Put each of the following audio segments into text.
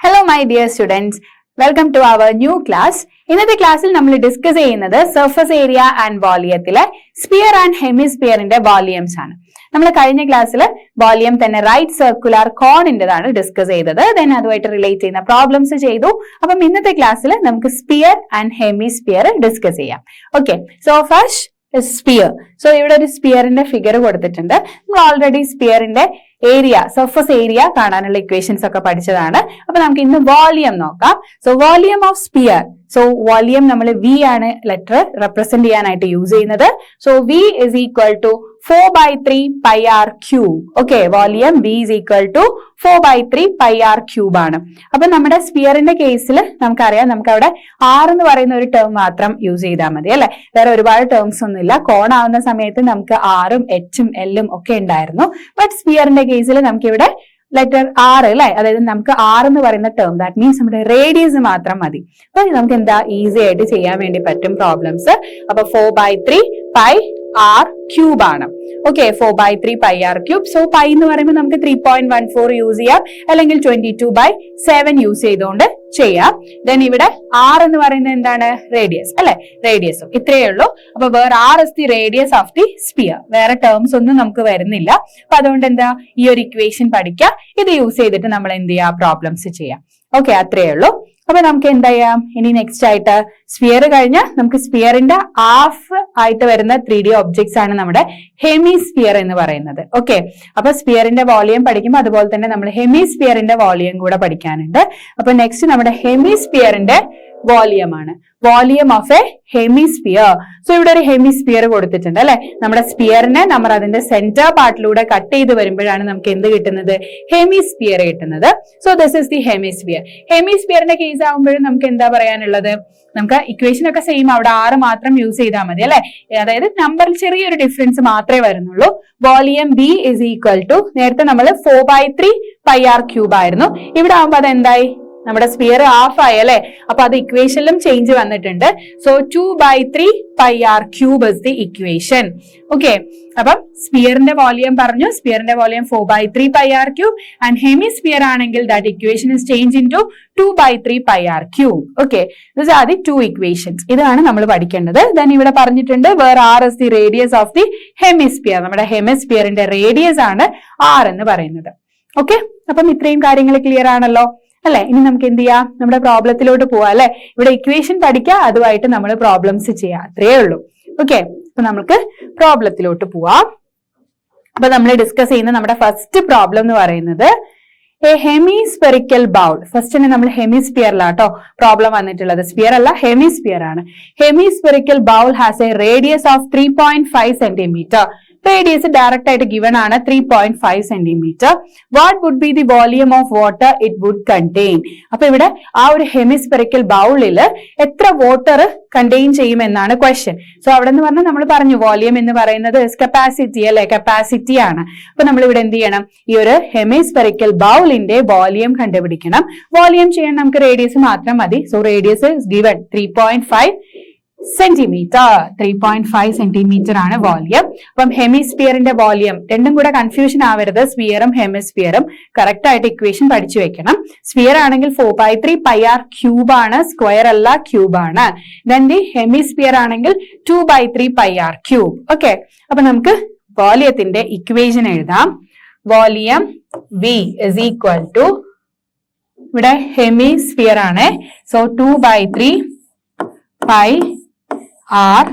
Hello my dear students, welcome to our new class. ഇന്നത്തെ ക്ലാസ്സിൽ നമ്മൾ ഡിസ്കസ് ചെയ്യുന്നത് സർഫസ് ഏരിയ ആൻഡ് വോളിയത്തിലെ സ്പിയർ ആൻഡ് ഹെമിസ്പിയറിന്റെ വോളിയംസ് ആണ്. നമ്മൾ കഴിഞ്ഞ ക്ലാസ്സിൽ വോളിയം തന്നെ റൈറ്റ് സർക്കുലർ കോണിന്റെതാണ് ഡിസ്കസ് ചെയ്തത്. ദെൻ അതുമായിട്ട് റിലേറ്റ് ചെയ്യുന്ന പ്രോബ്ലംസ് ചെയ്തു. അപ്പം ഇന്നത്തെ ക്ലാസ്സിൽ നമുക്ക് സ്പിയർ ആൻഡ് ഹെമിസ്പിയർ ഡിസ്കസ് ചെയ്യാം. Okay, so first sphere. So ഇവിടെ ഒരു സ്പിയറിന്റെ ഫിഗർ കൊടുത്തിട്ടുണ്ട്. നമ്മൾ ഓൾറെഡി സ്പിയറിന്റെ ഏരിയ, സർഫസ് ഏരിയ കാണാനുള്ള ഇക്വേഷൻസ് ഒക്കെ പഠിച്ചതാണ്. അപ്പൊ നമുക്ക് ഇന്ന് വോളിയം നോക്കാം. So volume of sphere. So volume നമ്മൾ വി ആണ് ലെറ്റർ റെപ്രസെന്റ് ചെയ്യാനായിട്ട് യൂസ് ചെയ്യുന്നത്. So V is equal to 4/3 pi r cube. Okay, volume V is equal to 4/3 pi r cube ആണ്. അപ്പൊ നമ്മുടെ സ്പിയറിന്റെ കേസിൽ നമുക്കറിയാം, നമുക്ക് അവിടെ ആർ എന്ന് പറയുന്ന ഒരു ടേം മാത്രം യൂസ് ചെയ്താൽ മതി അല്ലെ. വേറെ ഒരുപാട് ടേംസ് ഒന്നുമില്ല. കോൺ ആവുന്ന സമയത്ത് നമുക്ക് ആറും എച്ചും എല്ലും ഒക്കെ ഉണ്ടായിരുന്നു. ബട്ട് സ്പിയറിന്റെ കേസിൽ നമുക്ക് ഇവിടെ ലെറ്റർ ആർ അല്ലെ, അതായത് നമുക്ക് ആർ എന്ന് പറയുന്ന ടേം, ദാറ്റ് മീൻസ് നമ്മുടെ റേഡിയസ് മാത്രം മതി. അപ്പൊ നമുക്ക് എന്താ ഈസി ആയിട്ട് ചെയ്യാൻ വേണ്ടി പറ്റും പ്രോബ്ലംസ്. അപ്പൊ 4/3 pi r cube ആണ്. Okay, 4/3 pi r cube. So pi എന്ന് പറയുമ്പോൾ നമുക്ക് 3.14 യൂസ് ചെയ്യാം, അല്ലെങ്കിൽ 22/7 യൂസ് ചെയ്തുകൊണ്ട് ചെയ്യാം. ദെൻ ഇവിടെ ആർ എന്ന് പറയുന്നത് എന്താണ്? റേഡിയസ് അല്ലെ, റേഡിയസും ഇത്രയേ ഉള്ളൂ. അപ്പൊ where R is the radius of the sphere. വേറെ ടേംസ് ഒന്നും നമുക്ക് വരുന്നില്ല. അപ്പൊ അതുകൊണ്ട് എന്താ, ഈ ഒരു ഇക്വേഷൻ പഠിക്കുക. ഇത് യൂസ് ചെയ്തിട്ട് നമ്മൾ എന്ത് ചെയ്യാം, പ്രോബ്ലംസ് ചെയ്യാം. ഓക്കെ, അത്രയേ ഉള്ളൂ. അപ്പൊ നമുക്ക് എന്താ ചെയ്യാം, ഇനി നെക്സ്റ്റ് ആയിട്ട് സ്പിയർ കഴിഞ്ഞാൽ നമുക്ക് സ്പിയറിന്റെ ഹാഫ് ആയിട്ട് വരുന്ന 3D ഒബ്ജക്ട്സ് ആണ് നമ്മുടെ ഹെമിസ്പിയർ എന്ന് പറയുന്നത്. ഓക്കെ, അപ്പൊ സ്പിയറിന്റെ വോളിയം പഠിക്കുമ്പോൾ അതുപോലെ തന്നെ നമ്മൾ ഹെമിസ്പിയറിന്റെ വോളിയം കൂടെ പഠിക്കാനുണ്ട്. അപ്പൊ നെക്സ്റ്റ് നമ്മുടെ ഹെമിസ്പിയറിന്റെ വോളിയം ആണ്, volume of A hemisphere. So ഇവിടെ ഒരു ഹെമിസ്പിയർ കൊടുത്തിട്ടുണ്ട് അല്ലെ. നമ്മുടെ സ്പിയറിനെ നമ്മൾ അതിന്റെ സെന്റർ പാർട്ടിലൂടെ കട്ട് ചെയ്ത് വരുമ്പോഴാണ് നമുക്ക് എന്ത് കിട്ടുന്നത്, ഹെമിസ്പിയർ കിട്ടുന്നത്. So this is the hemisphere. ഹെമിസ്പിയറിന്റെ കേസ് ആകുമ്പോഴും നമുക്ക് എന്താ പറയാനുള്ളത്, നമുക്ക് ഇക്വേഷൻ ഒക്കെ സെയിം, അവിടെ ആറ് മാത്രം യൂസ് ചെയ്താൽ മതി അല്ലെ. അതായത് നമ്പറിൽ ചെറിയൊരു ഡിഫറൻസ് മാത്രമേ വരുന്നുള്ളൂ. Volume V is equal to, നേരത്തെ നമ്മൾ 4/3 pi r cube ആയിരുന്നു. ഇവിടെ ആകുമ്പോൾ അതെന്തായി, നമ്മുടെ സ്പിയർ ഹാഫ് ആയി അല്ലെ. അപ്പൊ അത് ഇക്വേഷനിലും ചേഞ്ച് വന്നിട്ടുണ്ട്. So 2/3 pi r cube is the equation. Okay, അപ്പം സ്പിയറിന്റെ വോളിയം പറഞ്ഞു, സ്പിയറിന്റെ volume 4/3 pi r cube and hemisphere ആണെങ്കിൽ that equation is change into 2/3 pi r cube. Okay, this are the two equations. ഇതാണ് നമ്മൾ പഠിക്കേണ്ടത്. Then ഇവിടെ പറഞ്ഞിട്ടുണ്ട് where R is the radius of the hemisphere. നമ്മുടെ ഹെമിസ്പിയറിന്റെ റേഡിയസ് ആണ് R എന്ന് പറയുന്നത്. ഓക്കെ, അപ്പം ഇത്രയും കാര്യങ്ങൾ ക്ലിയർ ആണല്ലോ അല്ലെ. ഇനി നമുക്ക് എന്ത് ചെയ്യാം, നമ്മുടെ പ്രോബ്ലത്തിലോട്ട് പോവാം അല്ലെ. ഇവിടെ ഇക്വേഷൻ പഠിക്കുക, അതുമായിട്ട് നമ്മൾ പ്രോബ്ലംസ് ചെയ്യാം, അത്രയേ ഉള്ളൂ. ഓക്കെ, അപ്പൊ നമുക്ക് പ്രോബ്ലത്തിലോട്ട് പോവാം. അപ്പൊ നമ്മൾ ഡിസ്കസ് ചെയ്യുന്ന നമ്മുടെ ഫസ്റ്റ് പ്രോബ്ലം എന്ന് പറയുന്നത് എ ഹെമിസ്പെറിക്കൽ ബൗൾ. ഫസ്റ്റ് തന്നെ നമ്മൾ ഹെമിസ്പിയറിലാട്ടോ പ്രോബ്ലം വന്നിട്ടുള്ളത്, സ്പിയർ അല്ല, ഹെമിസ്പിയർ ആണ്. Hemispherical bowl has a radius of 3.5 centimetre. Radius direct ആയിട്ട് ഗിവൺ ആണ് 3.5 centimetre. What would be the volume of water it would contain. അപ്പൊ ഇവിടെ ആ ഒരു ഹെമിസ്പെറിക്കൽ ബൗളിൽ എത്ര വാട്ടർ കണ്ടെയ്ൻ ചെയ്യുമെന്നാണ് ക്വസ്റ്റ്യൻ. സോ അവിടെ നിന്ന് പറഞ്ഞാൽ നമ്മൾ പറഞ്ഞു വോളിയം എന്ന് പറയുന്നത് കപ്പാസിറ്റി അല്ലെ, കപ്പാസിറ്റി ആണ്. അപ്പൊ നമ്മൾ ഇവിടെ എന്ത് ചെയ്യണം, ഈ ഒരു ഹെമിസ്പെറിക്കൽ ബൗളിന്റെ വോളിയം കണ്ടുപിടിക്കണം. വോളിയം ചെയ്യാൻ നമുക്ക് റേഡിയസ് മാത്രം മതി. So radius is given 3.5 centimetre. 3.5 centimetre ആണ് വോളിയം. അപ്പം ഹെമിസ്പിയറിന്റെ വോളിയം, രണ്ടും കൂടെ കൺഫ്യൂഷൻ ആവരുത്, സ്പിയറും ഹെമിസ്പിയറും കറക്റ്റ് ആയിട്ട് ഇക്വേഷൻ പഠിച്ചു വെക്കണം. സ്പിയർ ആണെങ്കിൽ 4/3 pi r cube ആണ്, സ്ക്വയർ അല്ല, ക്യൂബ് ആണ്. ദെൻ ദി ഹെമിസ്പിയർ ആണെങ്കിൽ 2/3 pi r cube. ഓക്കെ, അപ്പൊ നമുക്ക് വോളിയത്തിന്റെ ഇക്വേഷൻ എഴുതാം. Volume V is equal to, ഇവിടെ ഹെമിസ്പിയർ ആണ്, so 2/3 pi r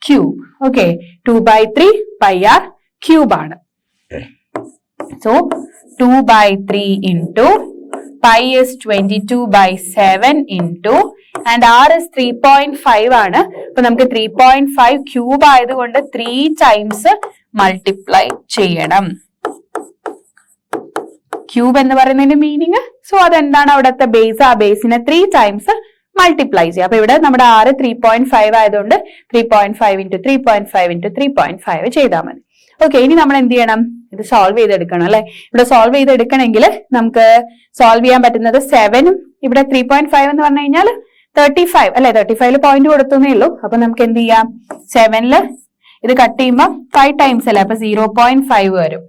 cube. Okay, 2/3 pi r cube ആണ്. So 2/3 into pi is 22/7 into and r is 3.5 ആണ്. അപ്പൊ നമുക്ക് 3.5 ക്യൂബ് ആയതുകൊണ്ട് 3 times മൾട്ടിപ്ലൈ ചെയ്യണം. ക്യൂബ് എന്ന് പറയുന്നതിന്റെ മീനിങ്, സോ അതെന്താണ് അവിടുത്തെ ബേസ്, ആ ബേസിനെ 3 times മൾട്ടിപ്ലൈ ചെയ്യാം. അപ്പൊ ഇവിടെ നമ്മുടെ ആറ് 3.5 ആയതുകൊണ്ട് 3.5 into 3.5 into 3.5 ചെയ്താൽ മതി. ഓക്കെ, ഇനി നമ്മൾ എന്ത് ചെയ്യണം, ഇത് സോൾവ് ചെയ്തെടുക്കണം അല്ലെ. ഇവിടെ സോൾവ് ചെയ്തെടുക്കണമെങ്കിൽ നമുക്ക് സോൾവ് ചെയ്യാൻ പറ്റുന്നത് 7ഉം ഇവിടെ 3.5 എന്ന് പറഞ്ഞു കഴിഞ്ഞാൽ 35 അല്ലെ. 35 പോയിന്റ് കൊടുത്തേ ഉള്ളൂ. അപ്പൊ നമുക്ക് എന്ത് ചെയ്യാം, 7ല് ഇത് കട്ട് ചെയ്യുമ്പോൾ 5 times അല്ലെ, അപ്പൊ 0.5 വരും.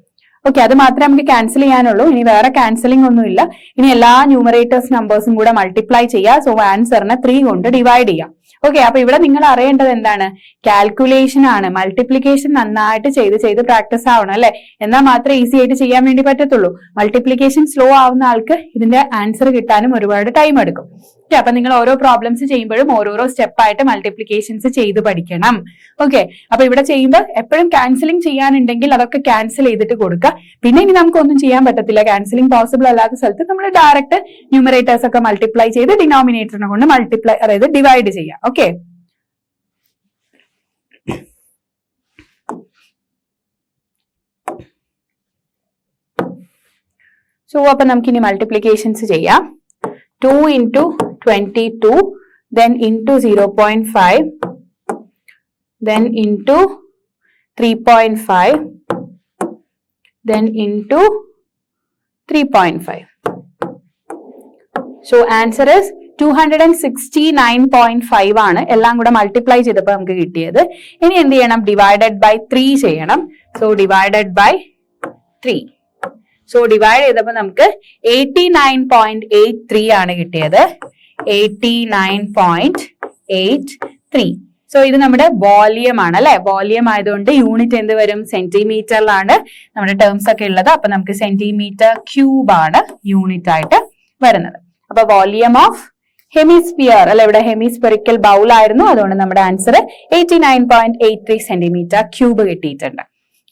ഓക്കെ, അത് മാത്രമേ നമുക്ക് ക്യാൻസൽ ചെയ്യാനുള്ളൂ. ഇനി വേറെ ക്യാൻസലിംഗ് ഒന്നുമില്ല. ഇനി എല്ലാ ന്യൂമറേറ്റേഴ്സ് നമ്പേഴ്സും കൂടെ മൾട്ടിപ്ലൈ ചെയ്യുക. സോ ആൻസറിനെ 3 കൊണ്ട് ഡിവൈഡ് ചെയ്യാം. ഓക്കെ, അപ്പൊ ഇവിടെ നിങ്ങൾ അറിയേണ്ടത് എന്താണ്? കാൽക്കുലേഷൻ ആണ്. മൾട്ടിപ്ലിക്കേഷൻ നന്നായിട്ട് ചെയ്ത് പ്രാക്ടീസ് ആവണം അല്ലെ, എന്നാൽ മാത്രമേ ഈസി ആയിട്ട് ചെയ്യാൻ വേണ്ടി പറ്റത്തുള്ളൂ. മൾട്ടിപ്ലിക്കേഷൻ സ്ലോ ആവുന്ന ആൾക്ക് ഇതിന്റെ ആൻസർ കിട്ടാനും ഒരുപാട് ടൈം എടുക്കും. ഓക്കെ, അപ്പൊ നിങ്ങൾ ഓരോ പ്രോബ്ലംസ് ചെയ്യുമ്പോഴും ഓരോരോ സ്റ്റെപ്പായിട്ട് മൾട്ടിപ്ലിക്കേഷൻസ് ചെയ്ത് പഠിക്കണം. ഓക്കെ, അപ്പൊ ഇവിടെ ചെയ്യുമ്പോൾ എപ്പോഴും ക്യാൻസലിംഗ് ചെയ്യാനുണ്ടെങ്കിൽ അതൊക്കെ ക്യാൻസൽ ചെയ്തിട്ട് കൊടുക്കുക. പിന്നെ ഇനി നമുക്കൊന്നും ചെയ്യാൻ പറ്റത്തില്ല, ക്യാൻസലിംഗ് പോസിബിൾ അല്ലാത്ത സ്ഥലത്ത് നമ്മൾ ഡയറക്റ്റ് ന്യൂമറേറ്റേഴ്സ് ഒക്കെ മൾട്ടിപ്ലൈ ചെയ്ത് ഡിനോമിനേറ്ററിനെ കൊണ്ട് മൾട്ടിപ്ലൈ, അതായത് ഡിവൈഡ് ചെയ്യാം. ഓക്കെ, സോ അപ്പൊ നമുക്ക് ഇനി മൾട്ടിപ്ലിക്കേഷൻസ് ചെയ്യാം. 2 into 22, then into 0.5, then into 3.5, then into 3.5. So answer is 269.5 ആണ്. എല്ലാം കൂടെ മൾട്ടിപ്ലൈ ചെയ്തപ്പോൾ നമുക്ക് കിട്ടിയത്. ഇനി എന്ത് ചെയ്യണം? ഡിവൈഡഡ് ബൈ 3 ചെയ്യണം. So divided by 3. So divide ചെയ്തപ്പോൾ നമുക്ക് 89.83 ആണ് കിട്ടിയത്. 89.83. സോ ഇത് നമ്മുടെ വോളിയം ആണ് അല്ലെ. വോളിയം ആയതുകൊണ്ട് യൂണിറ്റ് എന്ത് വരും? സെന്റിമീറ്ററിലാണ് നമ്മുടെ ടേംസ് ഒക്കെ ഉള്ളത്. അപ്പൊ നമുക്ക് സെന്റിമീറ്റർ ക്യൂബ് ആണ് യൂണിറ്റ് ആയിട്ട് വരുന്നത്. അപ്പൊ വോളിയം ഓഫ് ഹെമിസ്ഫിയർ അല്ലെ, ഇവിടെ ഹെമിസ്ഫെറിക്കൽ ബൗൾ ആയിരുന്നു, അതുകൊണ്ട് നമ്മുടെ ആൻസർ 89.83 സെന്റിമീറ്റർ ക്യൂബ് കിട്ടിയിട്ടുണ്ട്.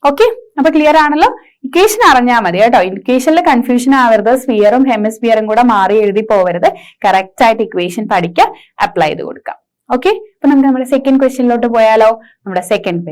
ഓക്കെ, അപ്പൊ ക്ലിയർ ആണല്ലോ. ഇക്വേഷൻ അറിഞ്ഞാൽ മതി കേട്ടോ. ഇക്വേഷനിൽ കൺഫ്യൂഷൻ ആവരുത്. സ്ഫിയറും ഹെമിസ്ഫിയറും കൂടെ മാറി എഴുതി പോവരുത്. കറക്റ്റ് ആയിട്ട് ഇക്വേഷൻ പഠിക്കുക, അപ്ലൈ ചെയ്ത് കൊടുക്കാം. ഓക്കെ, അപ്പൊ നമുക്ക് നമ്മുടെ സെക്കൻഡ് ക്വസ്റ്റ്യനിലോട്ട് പോയാലോ. നമ്മുടെ സെക്കൻഡ്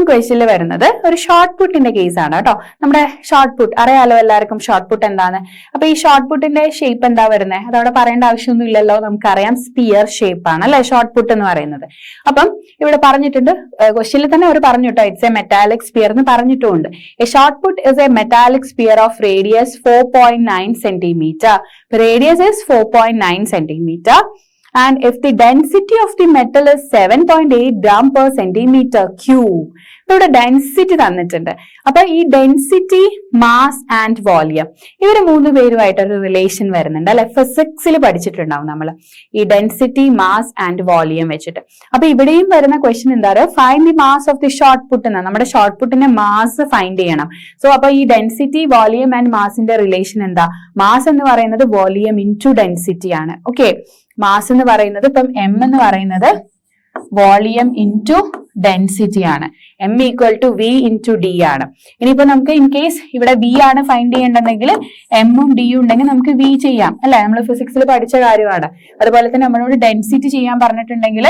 ക്വസ്റ്റ്യനിൽ വരുന്നത് ഒരു ഷോർട്ട് പുട്ടിന്റെ കേസ് ആണ് കേട്ടോ. നമ്മുടെ ഷോർട്ട് പുട്ട് അറിയാലോ എല്ലാവർക്കും. ഷോർട്ട് പുട്ട് എന്താണ്? അപ്പൊ ഈ ഷോർട്ട് പുട്ടിന്റെ ഷേപ്പ് എന്താ വരുന്നത്? അതവിടെ പറയേണ്ട ആവശ്യമൊന്നും ഇല്ലല്ലോ, നമുക്കറിയാം. സ്പിയർ ഷേപ്പ് ആണ് അല്ലെ ഷോർട്ട് പുട്ട് എന്ന് പറയുന്നത്. അപ്പം ഇവിടെ പറഞ്ഞിട്ടുണ്ട്, ക്വസ്റ്റ്യനിൽ തന്നെ അവർ പറഞ്ഞു കേട്ടോ, ഇറ്റ്സ് എ മെറ്റാലിക് സ്പിയർ എന്ന് പറഞ്ഞിട്ടുണ്ട്. A shot put is a metallic sphere of radius 4.9 centimetre. Radius is 4.9 centimetre. And if the density of the metal is 7.8 gram per centimeter cube. ഇവിടെ ഡെൻസിറ്റി തന്നിട്ടുണ്ട്. അപ്പൊ ഈ ഡെൻസിറ്റി, മാസ് ആൻഡ് വോളിയം, ഇവര് 3 പേരുമായിട്ടൊരു relation വരുന്നുണ്ട് അല്ലെ. ഫിസിക്സിൽ പഠിച്ചിട്ടുണ്ടാവും നമ്മൾ ഈ density, mass and volume വെച്ചിട്ട്. അപ്പൊ ഇവിടെയും വരുന്ന ക്വസ്റ്റ്യൻ എന്താ പറയുക? Find the mass of the shot put എന്നാ. നമ്മുടെ ഷോർട്ട് പുട്ടിന്റെ മാസ് ഫൈൻഡ് ചെയ്യണം. സോ അപ്പൊ ഈ ഡെൻസിറ്റി, വോളിയം ആൻഡ് മാസിന്റെ റിലേഷൻ എന്താ? മാസ് എന്ന് പറയുന്നത് വോളിയം ഇൻറ്റു ഡെൻസിറ്റി ആണ്. ഓക്കെ, മാസ് എന്ന് പറയുന്നത് ഇപ്പം എം എന്ന് പറയുന്നത് വോളിയം ഇൻറ്റു ഡെൻസിറ്റി ആണ്. M equal to V into D ആണ്. ഇനിയിപ്പോ നമുക്ക് ഇൻ കേസ് ഇവിടെ വി ആണ് ഫൈൻഡ് ചെയ്യേണ്ടതെങ്കിൽ എമ്മും ഡിയും ഉണ്ടെങ്കിൽ നമുക്ക് വി ചെയ്യാം അല്ലെ. നമ്മൾ ഫിസിക്സിൽ പഠിച്ച കാര്യമാണ്. അതുപോലെ തന്നെ നമ്മളോട് ഡെൻസിറ്റി ചെയ്യാൻ പറഞ്ഞിട്ടുണ്ടെങ്കിൽ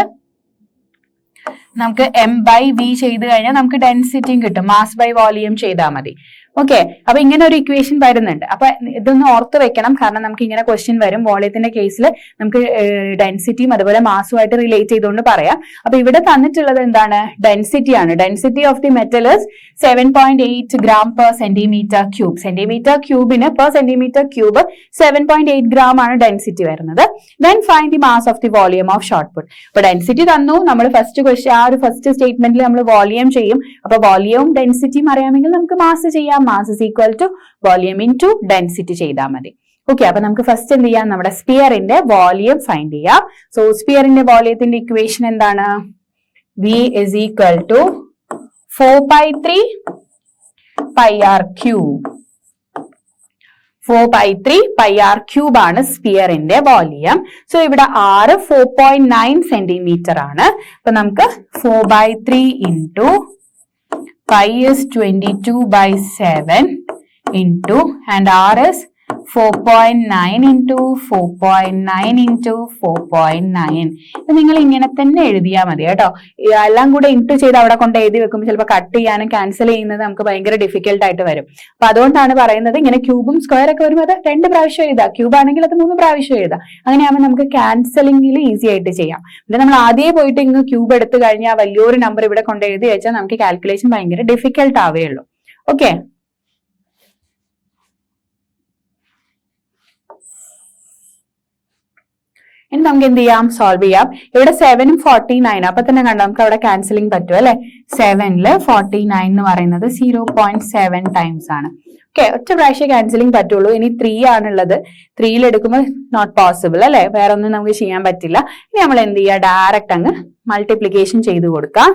നമുക്ക് എം ബൈ വി ചെയ്ത് കഴിഞ്ഞാൽ നമുക്ക് ഡെൻസിറ്റിയും കിട്ടും. മാസ് ബൈ വോളിയം ചെയ്താൽ മതി. ഓക്കെ, അപ്പൊ ഇങ്ങനെ ഒരു ഇക്വേഷൻ വരുന്നുണ്ട്. അപ്പൊ ഇതൊന്ന് ഓർത്ത് വെക്കണം, കാരണം നമുക്ക് ഇങ്ങനെ ക്വസ്റ്റ്യൻ വരും. വോളിയത്തിന്റെ കേസിൽ നമുക്ക് ഡെൻസിറ്റിയും അതുപോലെ മാസുമായിട്ട് റിലേറ്റ് ചെയ്തുകൊണ്ട് പറയാം. അപ്പൊ ഇവിടെ തന്നിട്ടുള്ളത് എന്താണ്? ഡെൻസിറ്റി ആണ്. Density of the metal is 7.8 gram per centimeter cube. Centimetre ക്യൂബിന് പെർ സെന്റിമീറ്റർ ക്യൂബ് 7.8 gram ആണ് ഡെൻസിറ്റി വരുന്നത്. Then find the mass of the volume of shot put. അപ്പൊ ഡെൻസിറ്റി തന്നു, നമ്മൾ ഫസ്റ്റ് ക്വസ്റ്റ്യൻ ആ ഒരു ഫസ്റ്റ് സ്റ്റേറ്റ്മെന്റിൽ നമ്മൾ വോളിയം ചെയ്യും. അപ്പൊ വോളിയവും ഡെൻസിറ്റിയും അറിയാമെങ്കിൽ നമുക്ക് മാസ് ചെയ്യാം. Mass is equal to volume into density ചെയ്താൽ മതി. ഓക്കെ, അപ്പൊ നമുക്ക് ഫസ്റ്റ് എന്ത് ചെയ്യാം? നമ്മുടെ സ്പിയറിന്റെ വോളിയം ഫൈൻഡ് ചെയ്യാം. സോ സ്പിയറിന്റെ വോളിയത്തിന്റെ ഇക്വേഷൻ എന്താണ്? V is equal to 4/3 pi r cube. 4/3 pi r cube ആണ് സ്പിയറിന്റെ വോളിയം. സോ ഇവിടെ r 4.9 സെന്റിമീറ്റർ ആണ്. അപ്പൊ നമുക്ക് 4/3 into pi is 22/7 into and r is 4.9 into 4.9 into 4.9. നിങ്ങൾ ഇങ്ങനെ തന്നെ എഴുതിയാൽ മതി കേട്ടോ. എല്ലാം കൂടെ ഇൻറ്റു ചെയ്ത് അവിടെ കൊണ്ട് എഴുതി വെക്കുമ്പോൾ ചിലപ്പോൾ കട്ട് ചെയ്യാനും ക്യാൻസൽ ചെയ്യുന്നത് നമുക്ക് ഭയങ്കര ഡിഫിക്കൽട്ട് ആയിട്ട് വരും. അപ്പൊ അതുകൊണ്ടാണ് പറയുന്നത് ഇങ്ങനെ ക്യൂബും സ്ക്വയർ ഒക്കെ വരുമ്പോൾ അത് 2 പ്രാവശ്യം എഴുതാം. ക്യൂബ് ആണെങ്കിൽ അത് 3 പ്രാവശ്യം എഴുതാം. അങ്ങനെയാകുമ്പോൾ നമുക്ക് ക്യാൻസലിംഗിൽ ഈസി ആയിട്ട് ചെയ്യാം. പിന്നെ നമ്മൾ ആദ്യമേ പോയിട്ട് ഇങ്ങ് ക്യൂബ് എടുത്തു കഴിഞ്ഞാൽ വലിയൊരു നമ്പർ ഇവിടെ കൊണ്ട് എഴുതി വെച്ചാൽ നമുക്ക് കാൽക്കുലേഷൻ ഭയങ്കര ഡിഫിക്കൽട്ട് ആവുകയുള്ളൂ. ഓക്കെ, ഇനി നമുക്ക് എന്ത് ചെയ്യാം, സോൾവ് ചെയ്യാം. ഇവിടെ 7ഉം 49, അപ്പൊ തന്നെ കണ്ടോ നമുക്ക് അവിടെ ക്യാൻസലിംഗ് പറ്റും അല്ലെ. 7ല് 49 എന്ന് പറയുന്നത് 0.7 ടൈംസ് ആണ്. ഓക്കെ, ഒറ്റ പ്രാവശ്യം ക്യാൻസലിംഗ് പറ്റുള്ളൂ. ഇനി 3 ആണുള്ളത്, 3ൽ എടുക്കുമ്പോൾ നോട്ട് പോസിബിൾ അല്ലെ, വേറെ ഒന്നും നമുക്ക് ചെയ്യാൻ പറ്റില്ല. ഇനി നമ്മൾ എന്ത് ചെയ്യുക, ഡയറക്റ്റ് അങ്ങ് മൾട്ടിപ്ലിക്കേഷൻ ചെയ്ത് കൊടുക്കാം.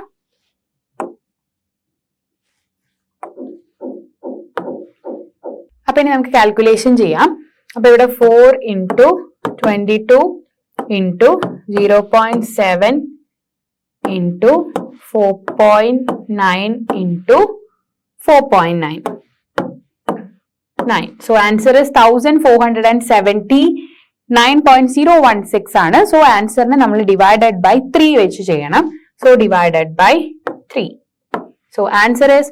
അപ്പൊ ഇനി നമുക്ക് കാൽക്കുലേഷൻ ചെയ്യാം. അപ്പൊ ഇവിടെ 4 into 22 into 0.7 into 4.9 into 4.9. So answer is 1479.016 ആണ്. സോ ആൻസറിനെ നമ്മൾ ഡിവൈഡഡ് ബൈ 3 വെച്ച് ചെയ്യണം. So divided by 3. So answer is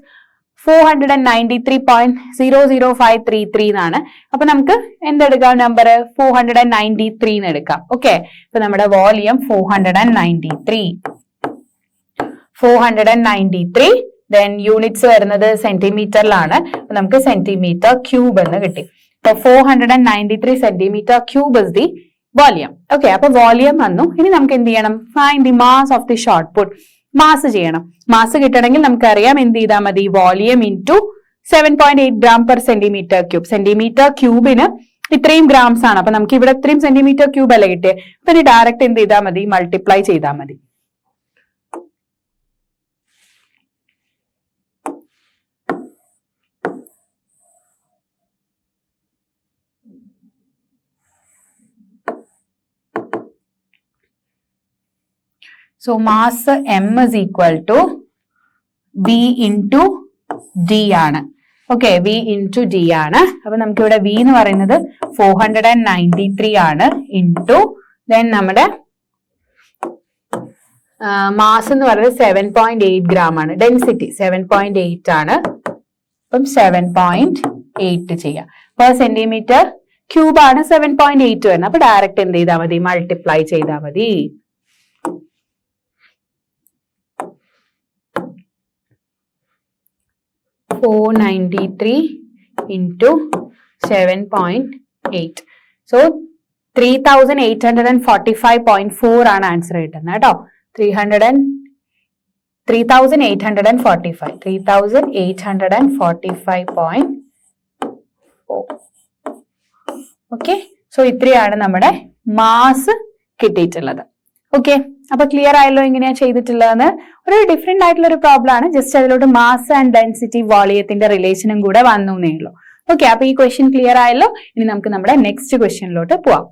493.00533 എന്നാണ്. അപ്പൊ നമുക്ക് എന്തെടുക്കാം, നമ്പർ 493 എന്ന് എടുക്കാം. ഓക്കെ, അപ്പൊ നമ്മുടെ വോളിയം 493. ദെൻ യൂണിറ്റ്സ് വരുന്നത് സെന്റിമീറ്ററിലാണ്. അപ്പൊ നമുക്ക് സെന്റിമീറ്റർ ക്യൂബ് എന്ന് കിട്ടി. അപ്പൊ 493 centimetre cube is the volume. Okay, അപ്പൊ വോളിയം വന്നു. ഇനി നമുക്ക് എന്ത് ചെയ്യണം, find the mass of the shot put. Mass ചെയ്യണം. മാസ് കിട്ടണമെങ്കിൽ നമുക്കറിയാം എന്ത് ചെയ്താൽ മതി, volume into 7.8 gram per centimetre cube. Centimetre ക്യൂബിന് ഇത്രയും ഗ്രാംസ് ആണ്. അപ്പൊ നമുക്ക് ഇവിടെ ഇത്രയും സെന്റിമീറ്റർ ക്യൂബ് അല്ലേ കിട്ടിയത്. അപ്പൊ ഇനി ഡയറക്റ്റ് എന്ത് ചെയ്താൽ മതി, മൾട്ടിപ്ലൈ ചെയ്താൽ മതി. So mass M is equal to V into D ആണ്. ഓക്കെ, V into D ആണ്. അപ്പൊ നമുക്ക് ഇവിടെ V എന്ന് പറയുന്നത് 493 ആണ് ഇൻറ്റു ദെൻ നമ്മുടെ മാസ് എന്ന് പറയുന്നത് 7.8 ഗ്രാം ആണ്. ഡെൻസിറ്റി 7.8 ആണ്. അപ്പം 7.8 ചെയ്യാം. പെർ സെന്റിമീറ്റർ ക്യൂബ് ആണ് 7.8 വരുന്നത്. അപ്പൊ ഡയറക്റ്റ് എന്ത് ചെയ്താൽ മതി, മൾട്ടിപ്ലൈ ചെയ്താൽ മതി. $493 into 7.8. So 3845.4 ആണ് ആൻസർ കിട്ടുന്നത് കേട്ടോ. 3845.4. ഓക്കെ, സോ ഇത്രയാണ് നമ്മുടെ മാസ് കിട്ടിയിട്ടുള്ളത്. ഓക്കെ, അപ്പൊ ക്ലിയർ ആയല്ലോ എങ്ങനെയാ ചെയ്തിട്ടുള്ളതെന്ന്. ഒരു ഡിഫറെന്റ് ആയിട്ടുള്ള ഒരു പ്രോബ്ലം ആണ്. ജസ്റ്റ് അതിലോട്ട് മാസ് ആൻഡ് ഡെൻസിറ്റി വോളിയത്തിന്റെ റിലേഷനും കൂടെ വന്നു എന്നേ ഉള്ളൂ. ഓക്കെ, അപ്പൊ ഈ ക്വസ്റ്റ്യൻ ക്ലിയർ ആയല്ലോ. ഇനി നമുക്ക് നമ്മുടെ നെക്സ്റ്റ് ക്വസ്റ്റ്യനിലോട്ട് പോവാം.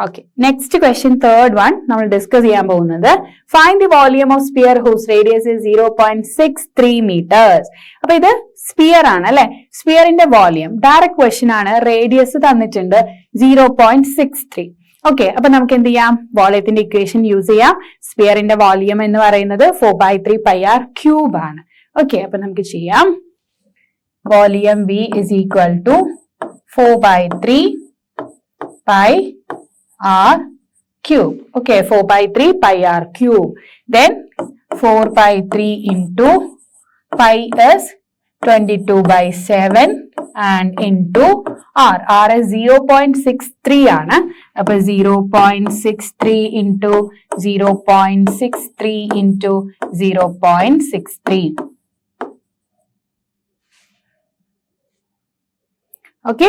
Okay, next question, third one നമ്മൾ ഡിസ്കസ് ചെയ്യാൻ പോകുന്നത് find the volume of sphere whose radius is 0.63 metres. അപ്പൊ ഇത് സ്പിയർ ആണ് അല്ലെ. സ്പിയറിന്റെ വോളിയം ഡയറക്റ്റ് ക്വസ്റ്റ്യൻ ആണ്. റേഡിയസ് തന്നിട്ടുണ്ട് 0.63. ഓക്കെ, അപ്പൊ നമുക്ക് എന്ത് ചെയ്യാം, വോളിയത്തിന്റെ ഇക്വേഷൻ യൂസ് ചെയ്യാം. സ്പിയറിന്റെ വോളിയം എന്ന് പറയുന്നത് 4/3 πr ക്യൂബ് ആണ്. ഓക്കെ, അപ്പൊ നമുക്ക് ചെയ്യാം. Volume V is equal to 4/3 πr cube. Okay, 4/3 πr cube. Then 4/3 into pi is 22/7 and into r. R is 0.63 ആണ്. അപ്പൊ 0.63 into 0.63 into 0.63. ഓക്കെ,